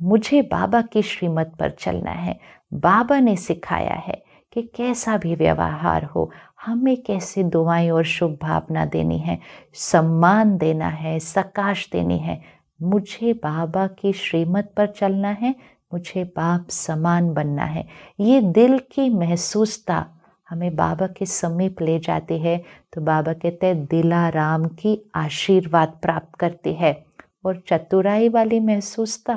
मुझे बाबा की श्रीमत पर चलना है। बाबा ने सिखाया है कि कैसा भी व्यवहार हो, हमें कैसे दुआएं और शुभ भावना देनी है, सम्मान देना है, सकाश देनी है। मुझे बाबा की श्रीमत पर चलना है, मुझे बाप समान बनना है। ये दिल की महसूसता हमें बाबा के समीप ले जाती है। तो बाबा कहते हैं दिलाराम की आशीर्वाद प्राप्त करती है। और चतुराई वाली महसूसता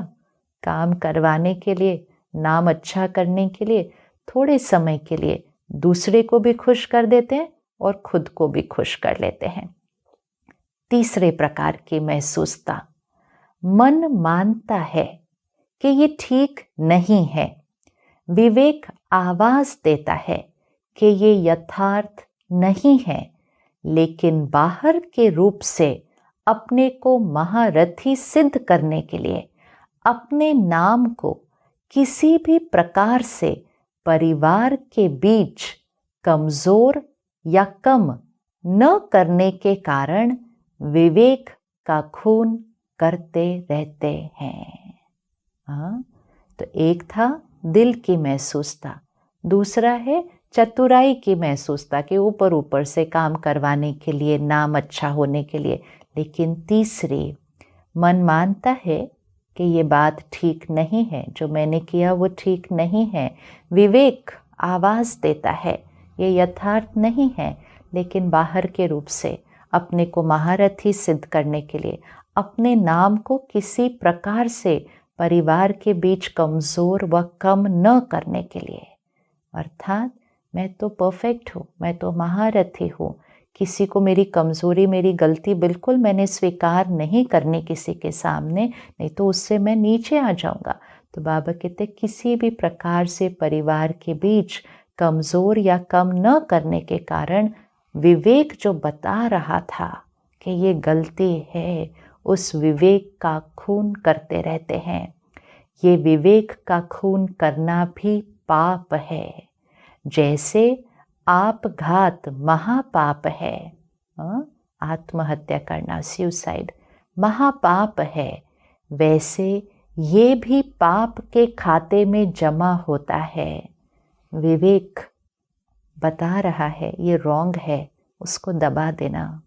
काम करवाने के लिए, नाम अच्छा करने के लिए, थोड़े समय के लिए दूसरे को भी खुश कर देते हैं और खुद को भी खुश कर लेते हैं। तीसरे प्रकार की महसूसता, मन मानता है कि ये ठीक नहीं है। विवेक आवाज देता है कि ये यथार्थ नहीं है, लेकिन बाहर के रूप से अपने को महारथी सिद्ध करने के लिए अपने नाम को किसी भी प्रकार से परिवार के बीच कमजोर या कम न करने के कारण विवेक का खून करते रहते हैं। हाँ, तो एक था दिल की महसूसता, दूसरा है चतुराई की महसूसता के ऊपर ऊपर से काम करवाने के लिए, नाम अच्छा होने के लिए। लेकिन तीसरी, मन मानता है कि ये बात ठीक नहीं है, जो मैंने किया वो ठीक नहीं है। विवेक आवाज़ देता है ये यथार्थ नहीं है, लेकिन बाहर के रूप से अपने को महारथी सिद्ध करने के लिए, अपने नाम को किसी प्रकार से परिवार के बीच कमज़ोर व कम न करने के लिए। अर्थात मैं तो परफेक्ट हूँ, मैं तो महारथी हूँ, किसी को मेरी कमज़ोरी, मेरी गलती बिल्कुल मैंने स्वीकार नहीं करनी किसी के सामने, नहीं तो उससे मैं नीचे आ जाऊँगा। तो बाबा कहते किसी भी प्रकार से परिवार के बीच कमज़ोर या कम न करने के कारण विवेक जो बता रहा था कि ये गलती है, उस विवेक का खून करते रहते हैं। ये विवेक का खून करना भी पाप है। जैसे आपघात महापाप है, आत्महत्या करना, सुसाइड महापाप है, वैसे ये भी पाप के खाते में जमा होता है। विवेक बता रहा है ये रॉन्ग है, उसको दबा देना,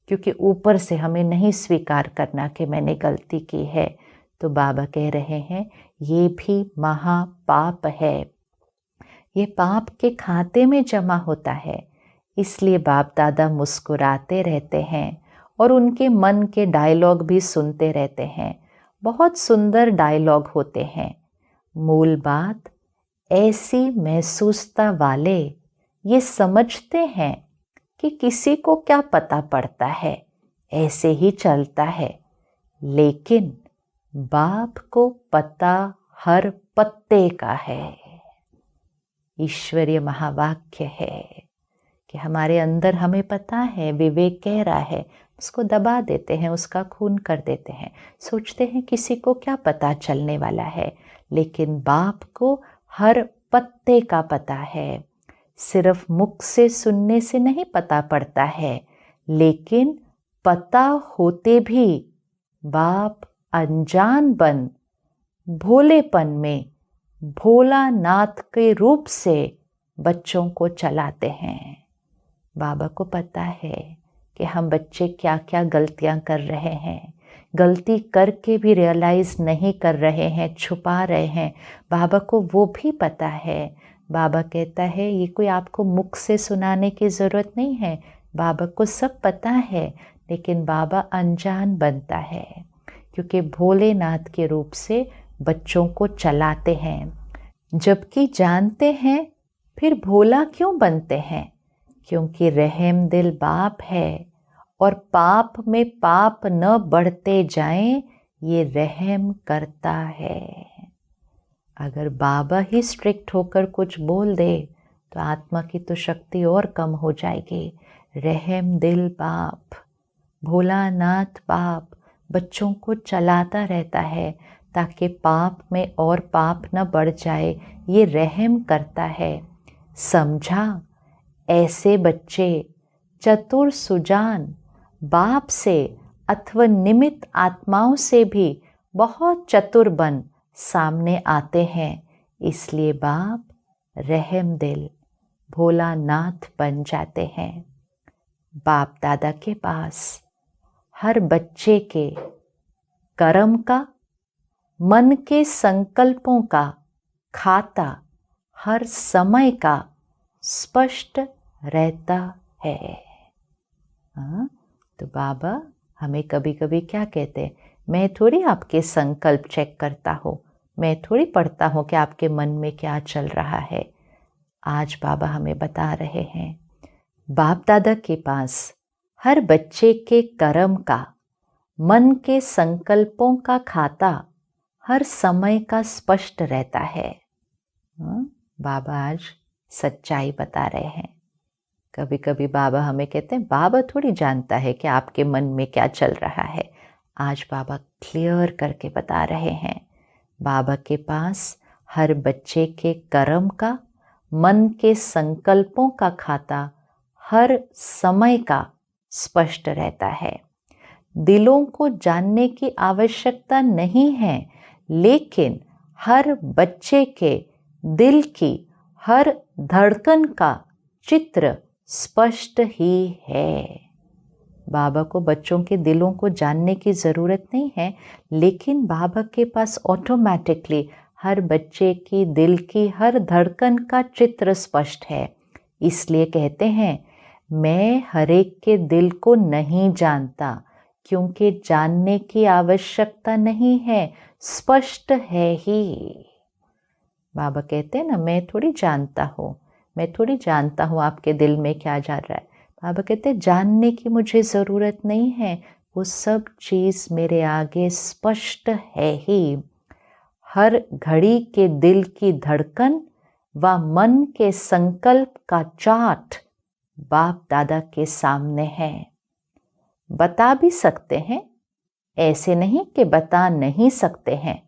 क्योंकि ऊपर से हमें नहीं स्वीकार करना कि मैंने गलती की है। तो बाबा कह रहे हैं ये भी महापाप है, ये पाप के खाते में जमा होता है। इसलिए बाप दादा मुस्कुराते रहते हैं और उनके मन के डायलॉग भी सुनते रहते हैं। बहुत सुंदर डायलॉग होते हैं। मूल बात, ऐसी महसूसता वाले ये समझते हैं कि किसी को क्या पता पड़ता है, ऐसे ही चलता है, लेकिन बाप को पता हर पत्ते का है। ईश्वरीय महावाक्य है कि हमारे अंदर हमें पता है, विवेक कह रहा है, उसको दबा देते हैं, उसका खून कर देते हैं। सोचते हैं किसी को क्या पता चलने वाला है, लेकिन बाप को हर पत्ते का पता है। सिर्फ मुख से सुनने से नहीं पता पड़ता है, लेकिन पता होते भी बाप अनजान बन भोलेपन में भोलानाथ के रूप से बच्चों को चलाते हैं। बाबा को पता है कि हम बच्चे क्या क्या गलतियां कर रहे हैं, गलती करके भी रियलाइज नहीं कर रहे हैं, छुपा रहे हैं। बाबा को वो भी पता है। बाबा कहता है ये कोई आपको मुख से सुनाने की ज़रूरत नहीं है, बाबा को सब पता है, लेकिन बाबा अनजान बनता है, क्योंकि भोलेनाथ के रूप से बच्चों को चलाते हैं। जबकि जानते हैं, फिर भोला क्यों बनते हैं? क्योंकि रहम दिल बाप है, और पाप में पाप न बढ़ते जाएं, ये रहम करता है। अगर बाबा ही स्ट्रिक्ट होकर कुछ बोल दे तो आत्मा की तो शक्ति और कम हो जाएगी। रहम दिल बाप, भोलानाथ बाप बच्चों को चलाता रहता है, ताकि पाप में और पाप न बढ़ जाए, ये रहम करता है। समझा? ऐसे बच्चे चतुर सुजान बाप से अथवा निमित्त आत्माओं से भी बहुत चतुर बन सामने आते हैं। इसलिए बाप रहम दिल भोलानाथ बन जाते हैं। बाप दादा के पास हर बच्चे के कर्म का, मन के संकल्पों का खाता हर समय का स्पष्ट रहता है। तो बाबा हमें कभी कभी क्या कहते हैं, मैं थोड़ी आपके संकल्प चेक करता हूँ, मैं थोड़ी पढ़ता हूँ कि आपके मन में क्या चल रहा है। आज बाबा हमें बता रहे हैं, बाप दादा के पास हर बच्चे के कर्म का, मन के संकल्पों का खाता हर समय का स्पष्ट रहता है। बाबा आज सच्चाई बता रहे हैं। कभी कभी बाबा हमें कहते हैं बाबा थोड़ी जानता है कि आपके मन में क्या चल रहा है। आज बाबा क्लियर करके बता रहे हैं, बाबा के पास हर बच्चे के कर्म का, मन के संकल्पों का खाता हर समय का स्पष्ट रहता है। दिलों को जानने की आवश्यकता नहीं है, लेकिन हर बच्चे के दिल की हर धड़कन का चित्र स्पष्ट ही है। बाबा को बच्चों के दिलों को जानने की ज़रूरत नहीं है, लेकिन बाबा के पास ऑटोमेटिकली हर बच्चे की दिल की हर धड़कन का चित्र स्पष्ट है। इसलिए कहते हैं, मैं हर एक के दिल को नहीं जानता, क्योंकि जानने की आवश्यकता नहीं है, स्पष्ट है ही। बाबा कहते हैं ना, मैं थोड़ी जानता हूँ, मैं थोड़ी जानता हूँ आपके दिल में क्या जा रहा है। बाबा कहते हैं जानने की मुझे ज़रूरत नहीं है, वो सब चीज़ मेरे आगे स्पष्ट है ही। हर घड़ी के दिल की धड़कन व मन के संकल्प का चार्ट बाप दादा के सामने है। बता भी सकते हैं, ऐसे नहीं कि बता नहीं सकते हैं।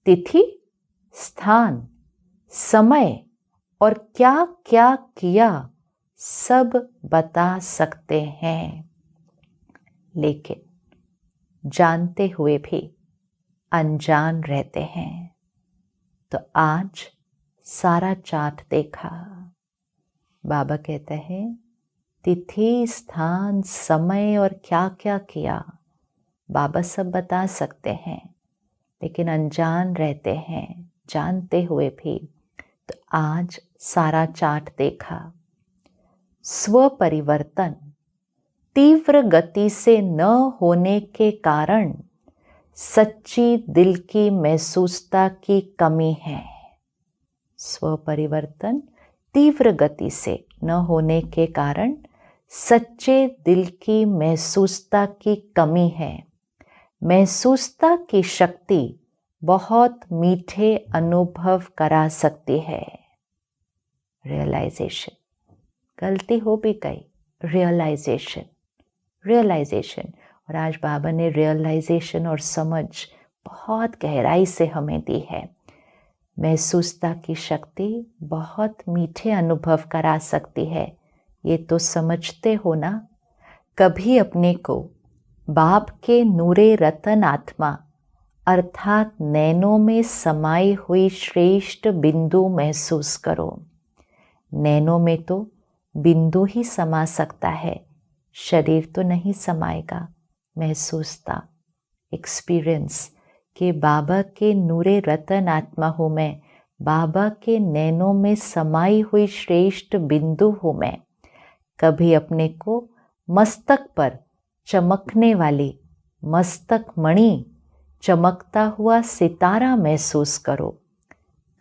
तिथि, स्थान, समय और क्या क्या किया सब बता सकते हैं, लेकिन जानते हुए भी अनजान रहते हैं। तो आज सारा चार्ट देखा। बाबा कहते हैं तिथि, स्थान, समय और क्या क्या किया बाबा सब बता सकते हैं, लेकिन अनजान रहते हैं जानते हुए भी। तो आज सारा चार्ट देखा। स्व परिवर्तन तीव्र गति से न होने के कारण सच्ची दिल की महसूसता की कमी है। स्व परिवर्तन तीव्र गति से न होने के कारण सच्चे दिल की महसूसता की कमी है। महसूसता की शक्ति बहुत मीठे अनुभव करा सकती है। रियलाइजेशन, गलती हो भी गई, रियलाइजेशन, रियलाइजेशन। और आज बाबा ने रियलाइजेशन और समझ बहुत गहराई से हमें दी है। महसूसता की शक्ति बहुत मीठे अनुभव करा सकती है, ये तो समझते हो ना। कभी अपने को बाप के नूरे रतन आत्मा अर्थात नैनों में समाई हुई श्रेष्ठ बिंदु महसूस करो। नैनों में तो बिंदु ही समा सकता है, शरीर तो नहीं समाएगा। महसूसता, एक्सपीरियंस कि बाबा के नूरे रतन आत्मा हूँ मैं, बाबा के नैनों में समाई हुई श्रेष्ठ बिंदु हूँ मैं। कभी अपने को मस्तक पर चमकने वाली मस्तक मणि, चमकता हुआ सितारा महसूस करो।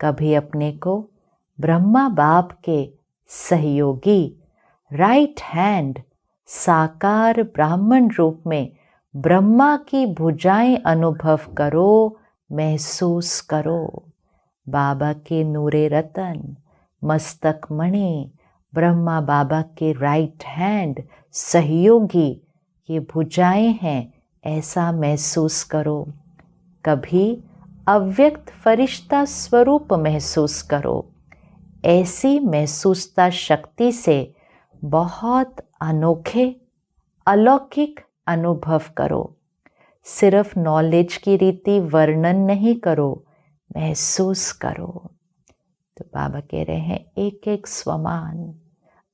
कभी अपने को ब्रह्मा बाप के सहयोगी राइट हैंड साकार ब्राह्मण रूप में ब्रह्मा की भुजाएं अनुभव करो, महसूस करो। बाबा के नूरे रतन, मस्तक मणि, ब्रह्मा बाबा के राइट हैंड सहयोगी, ये भुजाएं हैं, ऐसा महसूस करो। कभी अव्यक्त फरिश्ता स्वरूप महसूस करो। ऐसी महसूसता शक्ति से बहुत अनोखे अलौकिक अनुभव करो। सिर्फ नॉलेज की रीति वर्णन नहीं करो, महसूस करो। तो बाबा कह रहे हैं एक एक स्वमान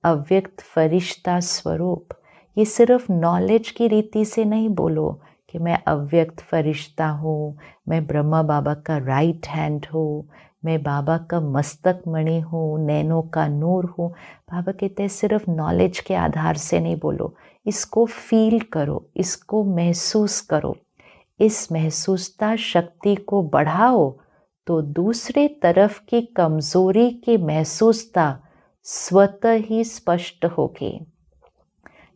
अव्यक्त फरिश्ता स्वरूप। ये सिर्फ नॉलेज की रीति से नहीं बोलो कि मैं अव्यक्त फरिश्ता हूँ, मैं ब्रह्मा बाबा का राइट हैंड हूँ, मैं बाबा का मस्तक मणि हूँ, नैनों का नूर हूँ। बाबा कहते हैं सिर्फ नॉलेज के आधार से नहीं बोलो, इसको फील करो, इसको महसूस करो। इस महसूसता शक्ति को बढ़ाओ तो दूसरे तरफ की कमजोरी की महसूसता स्वतः ही स्पष्ट होगी।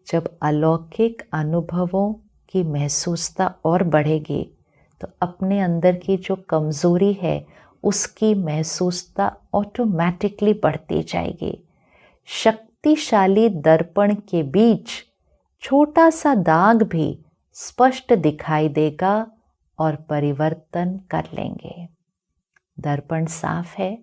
जब अलौकिक अनुभवों की महसूसता और बढ़ेगी तो अपने अंदर की जो कमजोरी है उसकी महसूसता ऑटोमेटिकली बढ़ती जाएगी। शक्तिशाली दर्पण के बीच छोटा सा दाग भी स्पष्ट दिखाई देगा और परिवर्तन कर लेंगे। दर्पण साफ है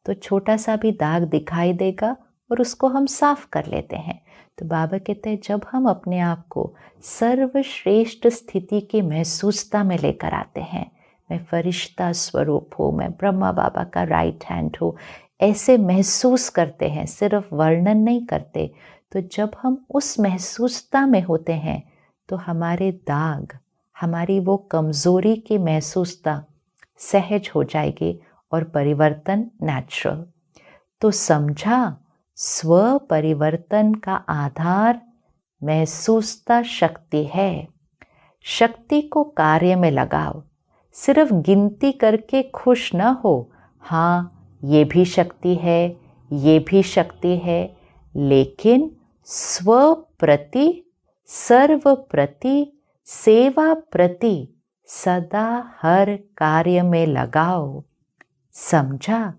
तो छोटा सा भी दाग दिखाई देगा और उसको हम साफ कर लेते हैं। तो बाबा कहते हैं जब हम अपने आप को सर्वश्रेष्ठ स्थिति की महसूसता में लेकर आते हैं, मैं फरिश्ता स्वरूप हूँ, मैं ब्रह्मा बाबा का राइट हैंड हूँ, ऐसे महसूस करते हैं, सिर्फ वर्णन नहीं करते। तो जब हम उस महसूसता में होते हैं तो हमारे दाग, हमारी वो कमजोरी की महसूसता सहज हो जाएगी और परिवर्तन नेचुरल। तो समझा, स्व परिवर्तन का आधार महसूसता शक्ति है। शक्ति को कार्य में लगाओ, सिर्फ गिनती करके खुश न हो। हाँ, ये भी शक्ति है, ये भी शक्ति है, लेकिन स्व प्रति, सर्व प्रति, सेवा प्रति सदा हर कार्य में लगाओ। समझा?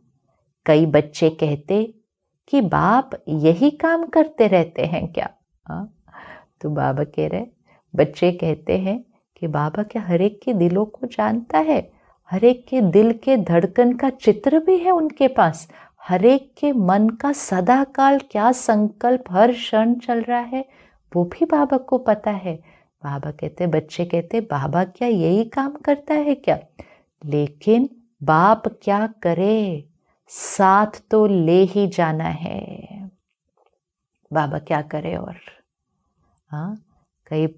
कई बच्चे कहते कि बाप यही काम करते रहते हैं क्या? तो बाबा कह रहे, बच्चे कहते हैं कि बाबा क्या हर एक के दिलों को जानता है? हर एक के दिल के धड़कन का चित्र भी है उनके पास। हर एक के मन का सदा काल क्या संकल्प हर क्षण चल रहा है वो भी बाबा को पता है। बाबा कहते, बच्चे कहते बाबा क्या यही काम करता है क्या? लेकिन बाप क्या करे, साथ तो ले ही जाना है। बाबा क्या करे? और हाँ, कई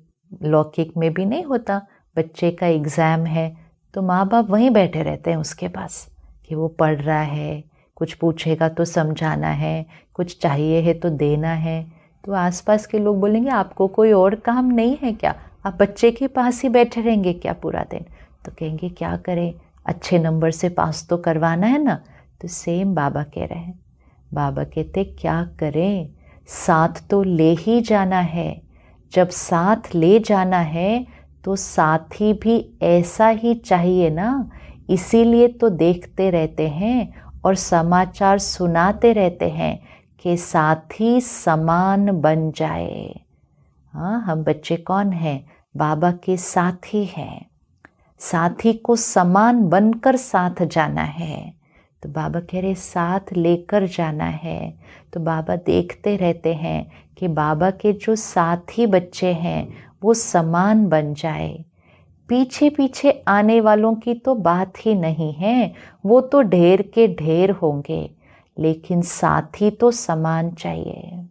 लौकिक में भी नहीं होता, बच्चे का एग्ज़ाम है तो माँ बाप वहीं बैठे रहते हैं उसके पास कि वो पढ़ रहा है, कुछ पूछेगा तो समझाना है, कुछ चाहिए है तो देना है। तो आसपास के लोग बोलेंगे आपको कोई और काम नहीं है क्या? आप बच्चे के पास ही बैठे रहेंगे क्या पूरा दिन? तो कहेंगे क्या करें, अच्छे नंबर से पास तो करवाना है ना। तो सेम बाबा कह रहे हैं, बाबा कहते क्या करें, साथ तो ले ही जाना है। जब साथ ले जाना है तो साथी भी ऐसा ही चाहिए ना, इसीलिए तो देखते रहते हैं और समाचार सुनाते रहते हैं कि साथी समान बन जाए। हाँ, हम बच्चे कौन हैं? बाबा के साथी हैं। साथी को समान बनकर साथ जाना है। तो बाबा कह रहे साथ लेकर जाना है। तो बाबा देखते रहते हैं कि बाबा के जो साथी बच्चे हैं वो समान बन जाए। पीछे पीछे आने वालों की तो बात ही नहीं है, वो तो ढेर के ढेर होंगे, लेकिन साथी तो समान चाहिए।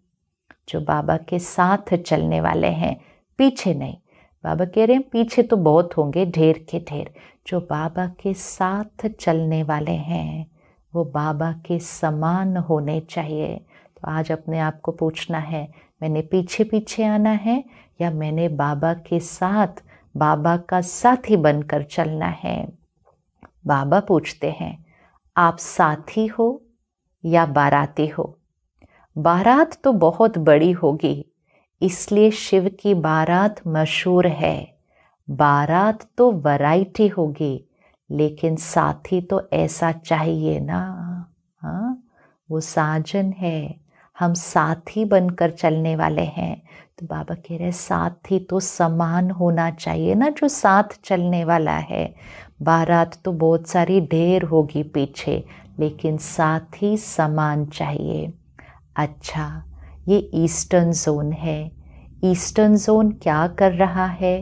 जो बाबा के साथ चलने वाले हैं, पीछे नहीं। बाबा कह रहे हैं पीछे तो बहुत होंगे, ढेर के ढेर। जो बाबा के साथ चलने वाले हैं वो बाबा के समान होने चाहिए। तो आज अपने आप को पूछना है, मैंने पीछे पीछे आना है या मैंने बाबा के साथ, बाबा का साथी बनकर चलना है? बाबा पूछते हैं आप साथी हो या बाराती हो? बारात तो बहुत बड़ी होगी, इसलिए शिव की बारात मशहूर है। बारात तो वैरायटी होगी, लेकिन साथी तो ऐसा चाहिए ना। हाँ, वो साजन है, हम साथी बनकर चलने वाले हैं। तो बाबा कह रहे साथी तो समान होना चाहिए ना, जो साथ चलने वाला है। बारात तो बहुत सारी ढेर होगी पीछे, लेकिन साथी समान चाहिए। अच्छा, ये ईस्टर्न जोन है। ईस्टर्न जोन क्या कर रहा है?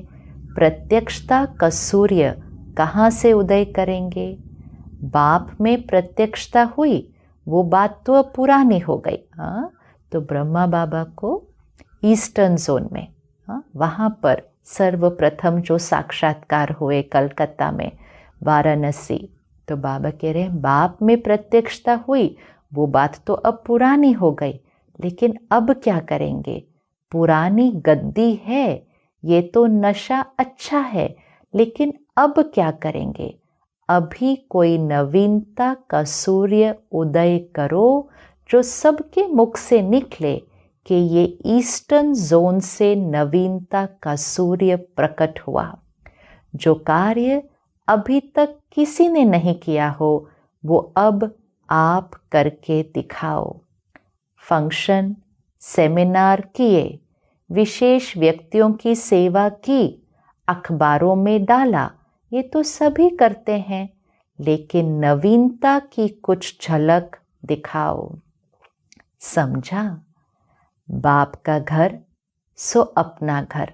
प्रत्यक्षता का सूर्य कहाँ से उदय करेंगे? बाप में प्रत्यक्षता हुई, वो बात तो अब पुरानी हो गई। हाँ, तो ब्रह्मा बाबा को ईस्टर्न जोन में, हाँ, वहाँ पर सर्वप्रथम जो साक्षात्कार हुए कलकत्ता में, वाराणसी, तो बाबा कह रहे हैं बाप में प्रत्यक्षता हुई, वो बात तो अब पुरानी हो गई, लेकिन अब क्या करेंगे? पुरानी गद्दी है, ये तो नशा अच्छा है, लेकिन अब क्या करेंगे? अभी कोई नवीनता का सूर्य उदय करो, जो सबके मुख से निकले कि ये ईस्टर्न जोन से नवीनता का सूर्य प्रकट हुआ। जो कार्य अभी तक किसी ने नहीं किया हो, वो अब आप करके दिखाओ। फंक्शन, सेमिनार किए, विशेष व्यक्तियों की सेवा की, अखबारों में डाला, ये तो सभी करते हैं, लेकिन नवीनता की कुछ झलक दिखाओ। समझा? बाप का घर सो अपना घर।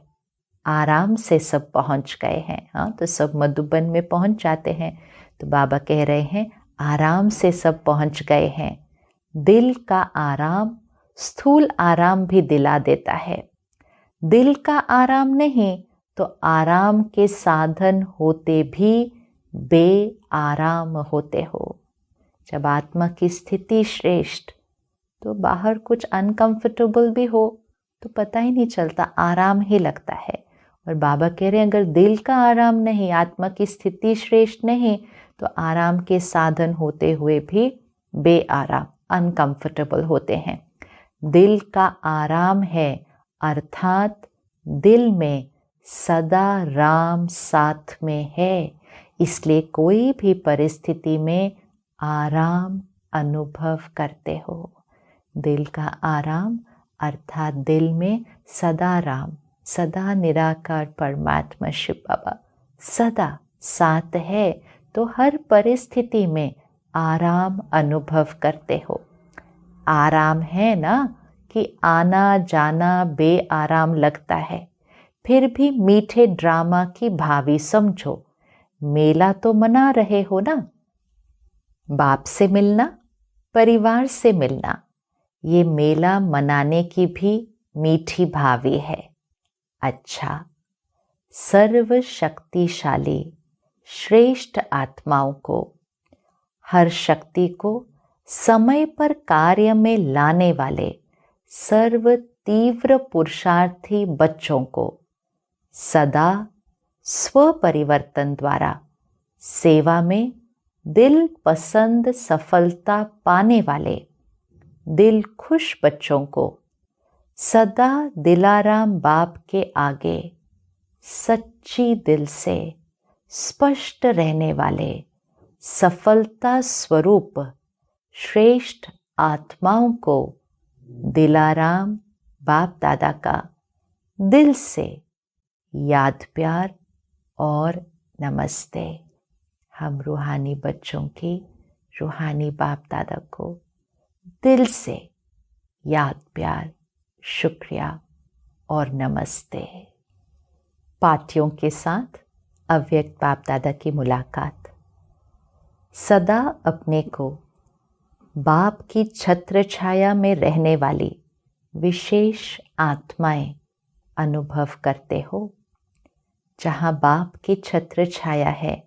आराम से सब पहुंच गए हैं। हाँ, तो सब मधुबन में पहुंच जाते हैं। तो बाबा कह रहे हैं आराम से सब पहुंच गए हैं। दिल का आराम स्थूल आराम भी दिला देता है। दिल का आराम नहीं तो आराम के साधन होते भी बेआराम होते हो। जब आत्मा की स्थिति श्रेष्ठ, तो बाहर कुछ अनकंफर्टेबल भी हो तो पता ही नहीं चलता, आराम ही लगता है। और बाबा कह रहे हैं अगर दिल का आराम नहीं, आत्मा की स्थिति श्रेष्ठ नहीं, तो आराम के साधन होते हुए भी बेआराम, अनकंफर्टेबल होते हैं। दिल का आराम है, अर्थात दिल में सदा राम साथ में है, इसलिए कोई भी परिस्थिति में आराम अनुभव करते हो। दिल का आराम अर्थात दिल में सदा राम, सदा निराकार परमात्मा शिव बाबा सदा साथ है, तो हर परिस्थिति में आराम अनुभव करते हो। आराम है ना कि आना जाना बेआराम लगता है, फिर भी मीठे ड्रामा की भावी समझो। मेला तो मना रहे हो ना, बाप से मिलना, परिवार से मिलना, ये मेला मनाने की भी मीठी भावी है। अच्छा, सर्वशक्तिशाली श्रेष्ठ आत्माओं को, हर शक्ति को समय पर कार्य में लाने वाले सर्व तीव्र पुरुषार्थी बच्चों को सदा स्व परिवर्तन द्वारा सेवा में दिल पसंद सफलता पाने वाले दिल खुश बच्चों को सदा दिलाराम बाप के आगे सच्ची दिल से स्पष्ट रहने वाले सफलता स्वरूप श्रेष्ठ आत्माओं को दिलाराम बाप दादा का दिल से याद प्यार और नमस्ते। हम रूहानी बच्चों की रूहानी बाप दादा को दिल से याद प्यार, शुक्रिया और नमस्ते। पाठियों के साथ अव्यक्त बाप दादा की मुलाकात। सदा अपने को बाप की छत्र छाया में रहने वाली विशेष आत्माएं अनुभव करते हो। जहाँ बाप की छत्र छाया है,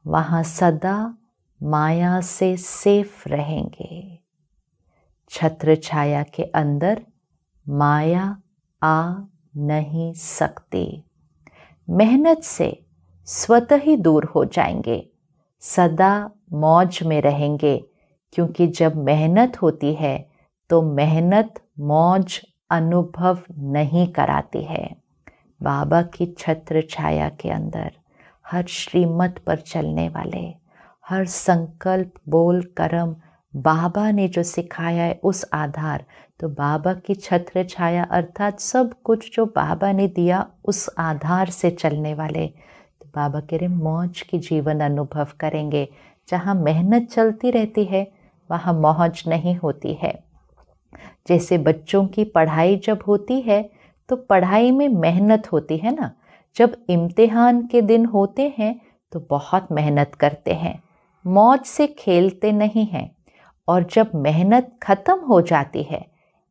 वहाँ सदा माया से सेफ रहेंगे। छत्र छाया के अंदर माया आ नहीं सकती। मेहनत से स्वतः ही दूर हो जाएंगे, सदा मौज में रहेंगे, क्योंकि जब मेहनत होती है तो मेहनत मौज अनुभव नहीं कराती है। बाबा की छत्र छाया के अंदर हर श्रीमत पर चलने वाले, हर संकल्प बोल कर्म बाबा ने जो सिखाया है उस आधार, तो बाबा की छत्र छाया अर्थात सब कुछ जो बाबा ने दिया उस आधार से चलने वाले। तो बाबा कह रहे मौज की जीवन अनुभव करेंगे। जहाँ मेहनत चलती रहती है वहाँ मौज नहीं होती है। जैसे बच्चों की पढ़ाई जब होती है तो पढ़ाई में मेहनत होती है ना। जब इम्तिहान के दिन होते हैं तो बहुत मेहनत करते हैं, मौज से खेलते नहीं हैं। और जब मेहनत ख़त्म हो जाती है,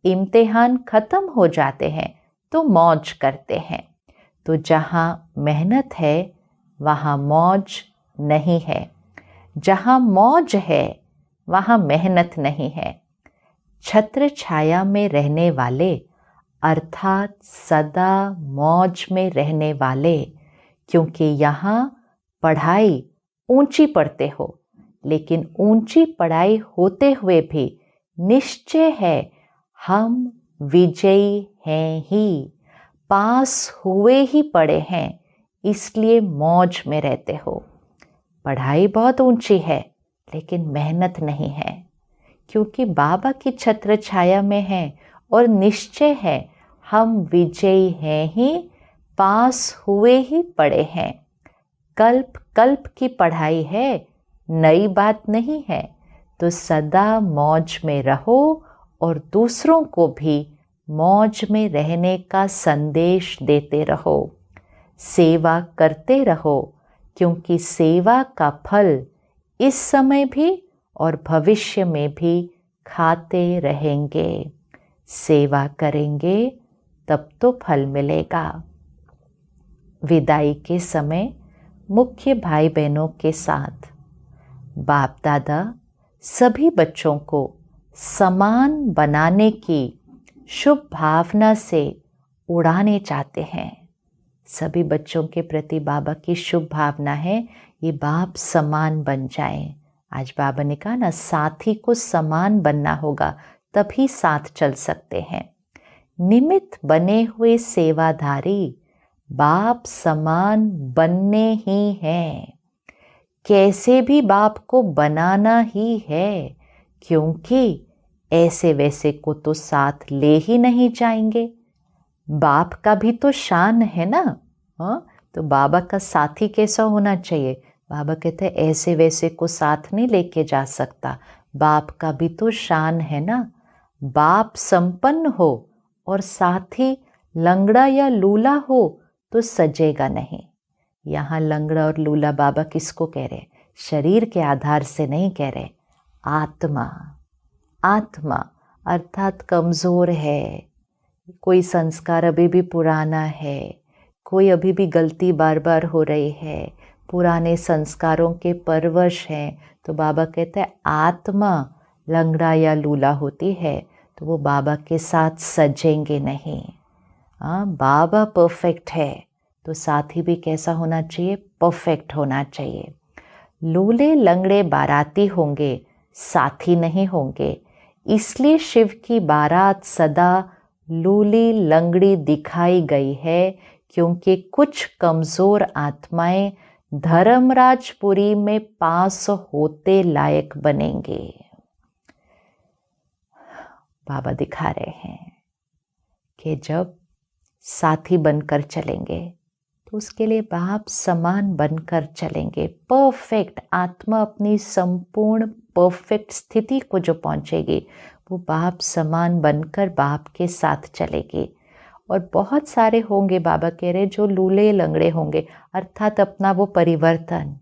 इम्तिहान ख़त्म हो जाते हैं तो मौज करते हैं। तो जहाँ मेहनत है वहाँ मौज नहीं है, जहाँ मौज है वहाँ मेहनत नहीं है। छत्र छाया में रहने वाले अर्थात सदा मौज में रहने वाले, क्योंकि यहाँ पढ़ाई ऊंची पढ़ते हो, लेकिन ऊंची पढ़ाई होते हुए भी निश्चय है हम विजयी हैं ही, पास हुए ही पड़े हैं, इसलिए मौज में रहते हो। पढ़ाई बहुत ऊंची है लेकिन मेहनत नहीं है, क्योंकि बाबा की छत्र छाया में है और निश्चय है हम विजयी हैं ही, पास हुए ही पड़े हैं। कल्प कल्प की पढ़ाई है, नई बात नहीं है। तो सदा मौज में रहो और दूसरों को भी मौज में रहने का संदेश देते रहो। सेवा करते रहो, क्योंकि सेवा का फल इस समय भी और भविष्य में भी खाते रहेंगे। सेवा करेंगे तब तो फल मिलेगा। विदाई के समय मुख्य भाई बहनों के साथ बाप दादा सभी बच्चों को समान बनाने की शुभ भावना से उड़ाने चाहते हैं। सभी बच्चों के प्रति बाबा की शुभ भावना है ये बाप समान बन जाएं। आज बाबा ने कहा ना, साथी को समान बनना होगा तभी साथ चल सकते हैं। निमित्त बने हुए सेवाधारी बाप समान बनने ही हैं। कैसे भी बाप को बनाना ही है, क्योंकि ऐसे वैसे को तो साथ ले ही नहीं जाएंगे। बाप का भी तो शान है ना। हाँ, तो बाबा का साथी कैसा होना चाहिए? बाबा कहते हैं ऐसे वैसे को साथ नहीं लेके जा सकता, बाप का भी तो शान है ना। बाप संपन्न हो और साथी लंगड़ा या लूला हो तो सजेगा नहीं। यहाँ लंगड़ा और लूला बाबा किसको कह रहे? शरीर के आधार से नहीं कह रहे, आत्मा। आत्मा अर्थात कमज़ोर है, कोई संस्कार अभी भी पुराना है, कोई अभी भी गलती बार बार हो रही है, पुराने संस्कारों के परवश हैं। तो बाबा कहते हैं आत्मा लंगड़ा या लूला होती है तो वो बाबा के साथ सजेंगे नहीं। बाबा परफेक्ट है तो साथी भी कैसा होना चाहिए? परफेक्ट होना चाहिए। लूले लंगड़े बाराती होंगे, साथी नहीं होंगे। इसलिए शिव की बारात सदा लूली लंगड़ी दिखाई गई है, क्योंकि कुछ कमज़ोर आत्माएं धर्मराजपुरी में पास होते लायक बनेंगे। बाबा दिखा रहे हैं कि जब साथी बनकर चलेंगे तो उसके लिए बाप समान बनकर चलेंगे। परफेक्ट आत्मा अपनी संपूर्ण परफेक्ट स्थिति को जो पहुंचेगी वो बाप समान बनकर बाप के साथ चलेगी। और बहुत सारे होंगे, बाबा कह रहे, जो लूले लंगड़े होंगे, अर्थात अपना वो परिवर्तन,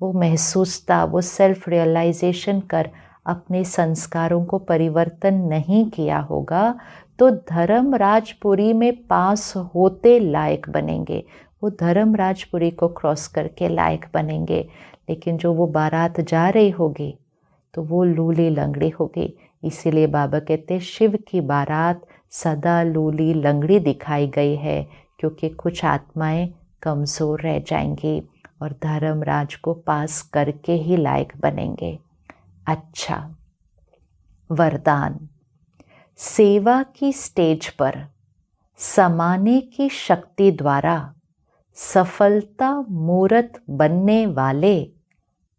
वो महसूसता, वो सेल्फ रियलाइजेशन कर अपने संस्कारों को परिवर्तन नहीं किया होगा तो धर्मराजपुरी में पास होते लायक बनेंगे। वो धर्मराजपुरी को क्रॉस करके लायक बनेंगे। लेकिन जो वो बारात जा रही होगी तो वो लूली लंगड़ी होगी। इसीलिए बाबा कहते शिव की बारात सदा लूली लंगड़ी दिखाई गई है, क्योंकि कुछ आत्माएं कमज़ोर रह जाएंगी और धर्मराज को पास करके ही लायक बनेंगे। अच्छा, वरदान। सेवा की स्टेज पर समाने की शक्ति द्वारा सफलता मूर्त बनने वाले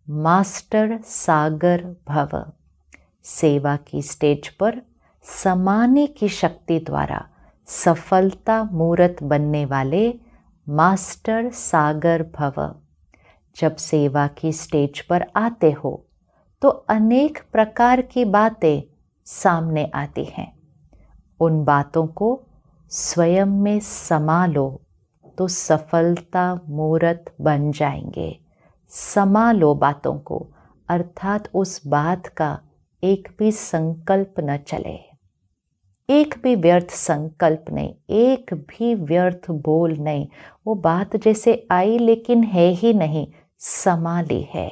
मास्टर सागर भव। सेवा की स्टेज पर समाने की शक्ति द्वारा सफलता मूर्त बनने वाले मास्टर सागर भव। जब सेवा की स्टेज पर आते हो तो अनेक प्रकार की बातें सामने आती हैं। उन बातों को स्वयं में समा लो तो सफलता मूर्त बन जाएंगे। समा लो बातों को, अर्थात उस बात का एक भी संकल्प न चले, एक भी व्यर्थ संकल्प नहीं, एक भी व्यर्थ बोल नहीं। वो बात जैसे आई लेकिन है ही नहीं, समा ली है।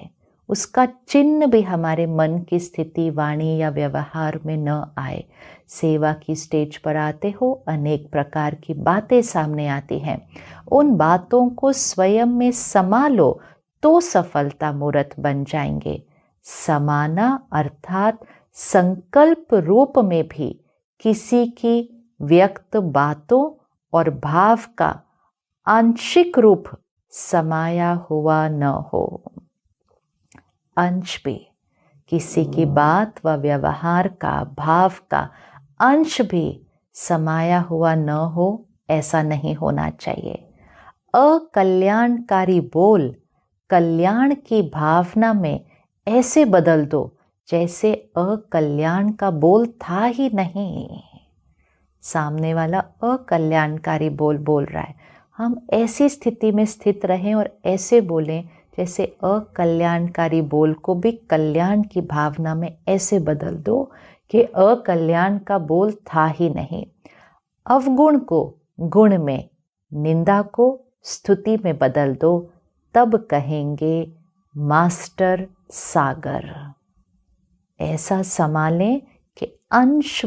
उसका चिन्ह भी हमारे मन की स्थिति, वाणी या व्यवहार में न आए। सेवा की स्टेज पर आते हो, अनेक प्रकार की बातें सामने आती हैं। उन बातों को स्वयं में समा लो तो सफलता मूर्त बन जाएंगे। समाना अर्थात संकल्प रूप में भी किसी की व्यक्त बातों और भाव का आंशिक रूप समाया हुआ न हो। अंश भी, किसी की बात व व्यवहार का, भाव का अंश भी समाया हुआ न हो, ऐसा नहीं होना चाहिए। अकल्याणकारी बोल कल्याण की भावना में ऐसे बदल दो जैसे अकल्याण का बोल था ही नहीं। सामने वाला अकल्याणकारी बोल बोल रहा है, हम ऐसी स्थिति में स्थित रहें और ऐसे बोलें जैसे अकल्याणकारी बोल को भी कल्याण की भावना में ऐसे बदल दो कि अकल्याण का बोल था ही नहीं। अवगुण को गुण में, निंदा को स्तुति में बदल दो, तब कहेंगे मास्टर सागर। ऐसा संभालें कि अंश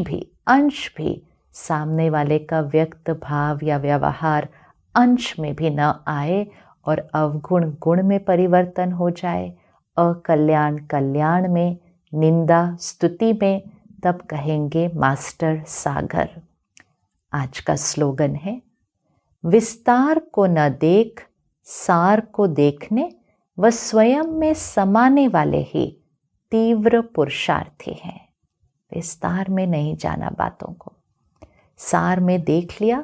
भी सामने वाले का व्यक्त भाव या व्यवहार अंश में भी न आए और अवगुण गुण में परिवर्तन हो जाए, अकल्याण कल्याण में, निंदा स्तुति में, तब कहेंगे मास्टर सागर। आज का स्लोगन है, विस्तार को न देख, सार को देखने व स्वयं में समाने वाले ही तीव्र पुरुषार्थी हैं। विस्तार में नहीं जाना बातों को, सार में देख लिया,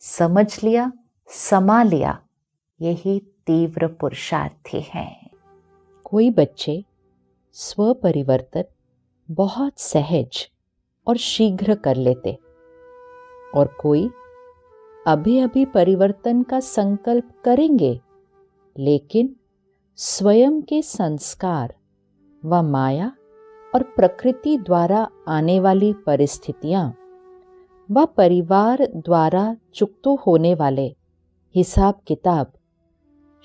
समझ लिया, समा लिया, यही तीव्र पुरुषार्थी हैं। कोई बच्चे स्व परिवर्तन बहुत सहज और शीघ्र कर लेते और कोई अभी अभी परिवर्तन का संकल्प करेंगे, लेकिन स्वयं के संस्कार व माया और प्रकृति द्वारा आने वाली परिस्थितियां व परिवार द्वारा चुकतो होने वाले हिसाब किताब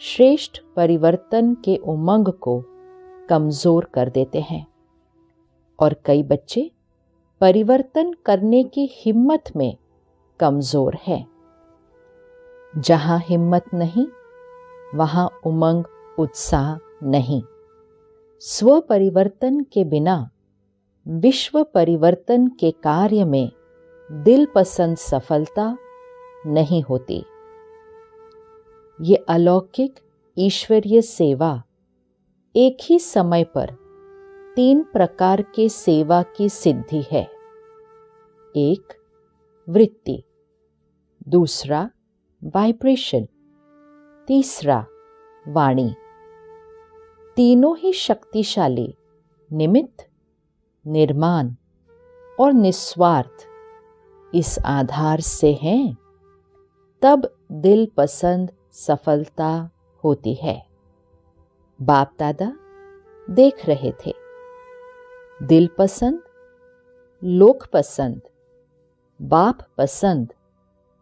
श्रेष्ठ परिवर्तन के उमंग को कमजोर कर देते हैं। और कई बच्चे परिवर्तन करने की हिम्मत में कमजोर हैं। जहां हिम्मत नहीं, वहां उमंग उत्साह नहीं। स्व परिवर्तन के बिना विश्व परिवर्तन के कार्य में दिल पसंद सफलता नहीं होती। ये अलौकिक ईश्वरीय सेवा एक ही समय पर 3 प्रकार के सेवा की सिद्धि है। एक वृत्ति, दूसरा वाइब्रेशन, तीसरा वाणी। तीनों ही शक्तिशाली निमित्त, निर्माण और निस्वार्थ इस आधार से हैं, तब दिल पसंद सफलता होती है। बाप दादा देख रहे थे, दिल पसंद, लोक पसंद, बाप पसंद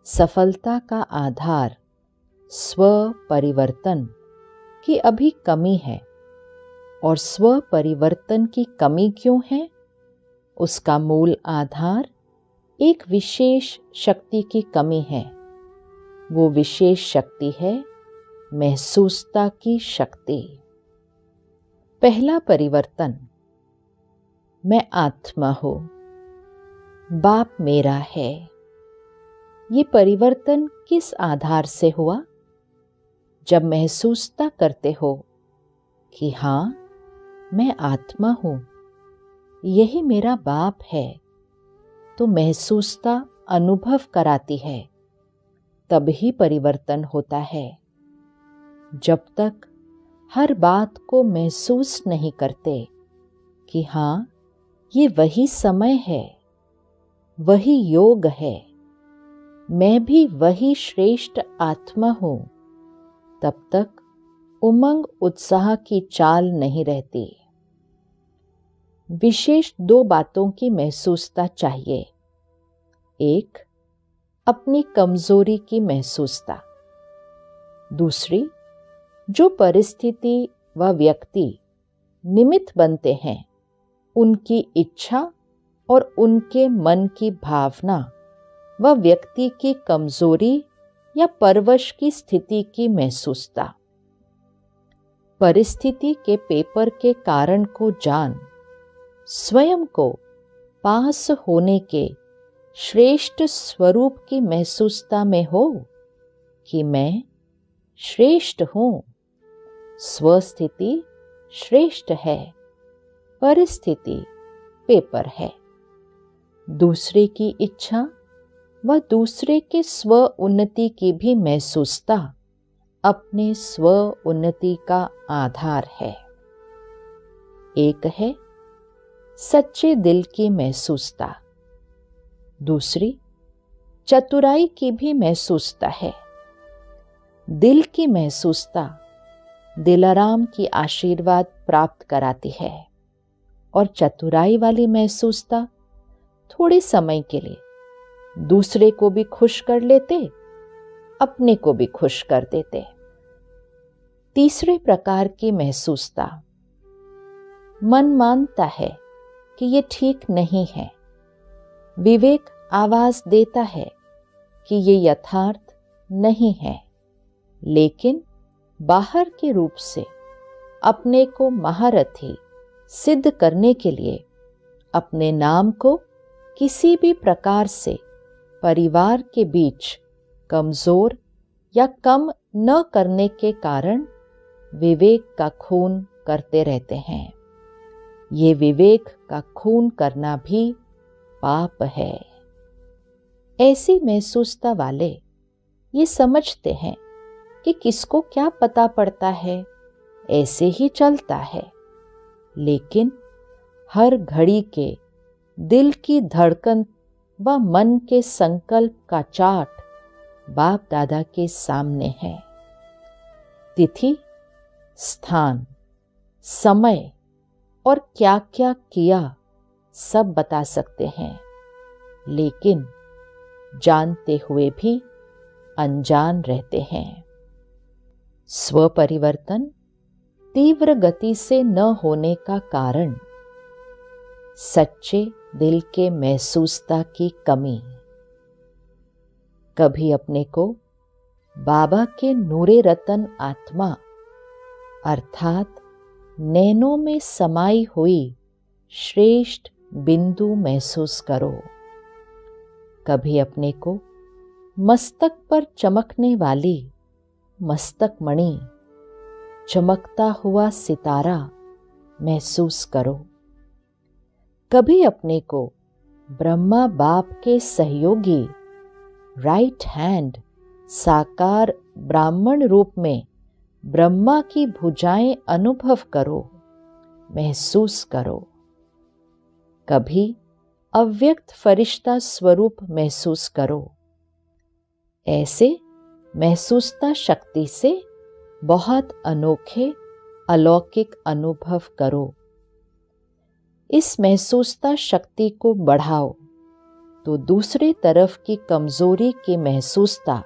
सफलता का आधार स्व परिवर्तन की अभी कमी है। और स्व परिवर्तन की कमी क्यों है? उसका मूल आधार एक विशेष शक्ति की कमी है। वो विशेष शक्ति है महसूसता की शक्ति। पहला परिवर्तन, मैं आत्मा हूं, बाप मेरा है। ये परिवर्तन किस आधार से हुआ? जब महसूसता करते हो कि हाँ, मैं आत्मा हूं, यही मेरा बाप है, तो महसूसता अनुभव कराती है, तभी परिवर्तन होता है। जब तक हर बात को महसूस नहीं करते कि हाँ, ये वही समय है, वही योग है, मैं भी वही श्रेष्ठ आत्मा हूँ, तब तक उमंग उत्साह की चाल नहीं रहती। विशेष 2 बातों की महसूसता चाहिए। एक, अपनी कमजोरी की महसूसता। दूसरी, जो परिस्थिति व व्यक्ति निमित्त बनते हैं, उनकी इच्छा और उनके मन की भावना व व्यक्ति की कमजोरी या परवश की स्थिति की महसूसता। परिस्थिति के पेपर के कारण को जान स्वयं को पास होने के श्रेष्ठ स्वरूप की महसूसता में हो कि मैं श्रेष्ठ हूँ। स्वस्थिति श्रेष्ठ है, परिस्थिति पेपर है। दूसरे की इच्छा व दूसरे के स्व उन्नति की भी महसूसता अपने स्व उन्नति का आधार है। एक है सच्चे दिल की महसूसता, दूसरी चतुराई की भी महसूसता है। दिल की महसूसता दिलाराम की आशीर्वाद प्राप्त कराती है और चतुराई वाली महसूसता थोड़े समय के लिए दूसरे को भी खुश कर लेते, अपने को भी खुश कर देते। तीसरे प्रकार की महसूसता, मन मानता है कि ये ठीक नहीं है, विवेक आवाज देता है कि ये यथार्थ नहीं है, लेकिन बाहर के रूप से अपने को महारथी सिद्ध करने के लिए अपने नाम को किसी भी प्रकार से परिवार के बीच कमजोर या कम न करने के कारण विवेक का खून करते रहते हैं। ये विवेक का खून करना भी पाप है। ऐसी महसूसता वाले ये समझते हैं कि किसको क्या पता पड़ता है, ऐसे ही चलता है, लेकिन हर घड़ी के दिल की धड़कन व मन के संकल्प का चार्ट बाप दादा के सामने है। तिथि, स्थान, समय और क्या क्या किया सब बता सकते हैं, लेकिन जानते हुए भी अनजान रहते हैं। स्व परिवर्तन तीव्र गति से न होने का कारण सच्चे दिल के महसूसता की कमी। कभी अपने को बाबा के नूरे रतन आत्मा अर्थात नैनों में समाई हुई श्रेष्ठ बिंदु महसूस करो। कभी अपने को मस्तक पर चमकने वाली मस्तक मणि, चमकता हुआ सितारा महसूस करो। कभी अपने को ब्रह्मा बाप के सहयोगी राइट हैंड साकार ब्राह्मण रूप में ब्रह्मा की भुजाएं अनुभव करो, महसूस करो। कभी अव्यक्त फरिश्ता स्वरूप महसूस करो। ऐसे महसूसता शक्ति से बहुत अनोखे अलौकिक अनुभव करो। इस महसूसता शक्ति को बढ़ाओ तो दूसरे तरफ की कमजोरी की महसूसता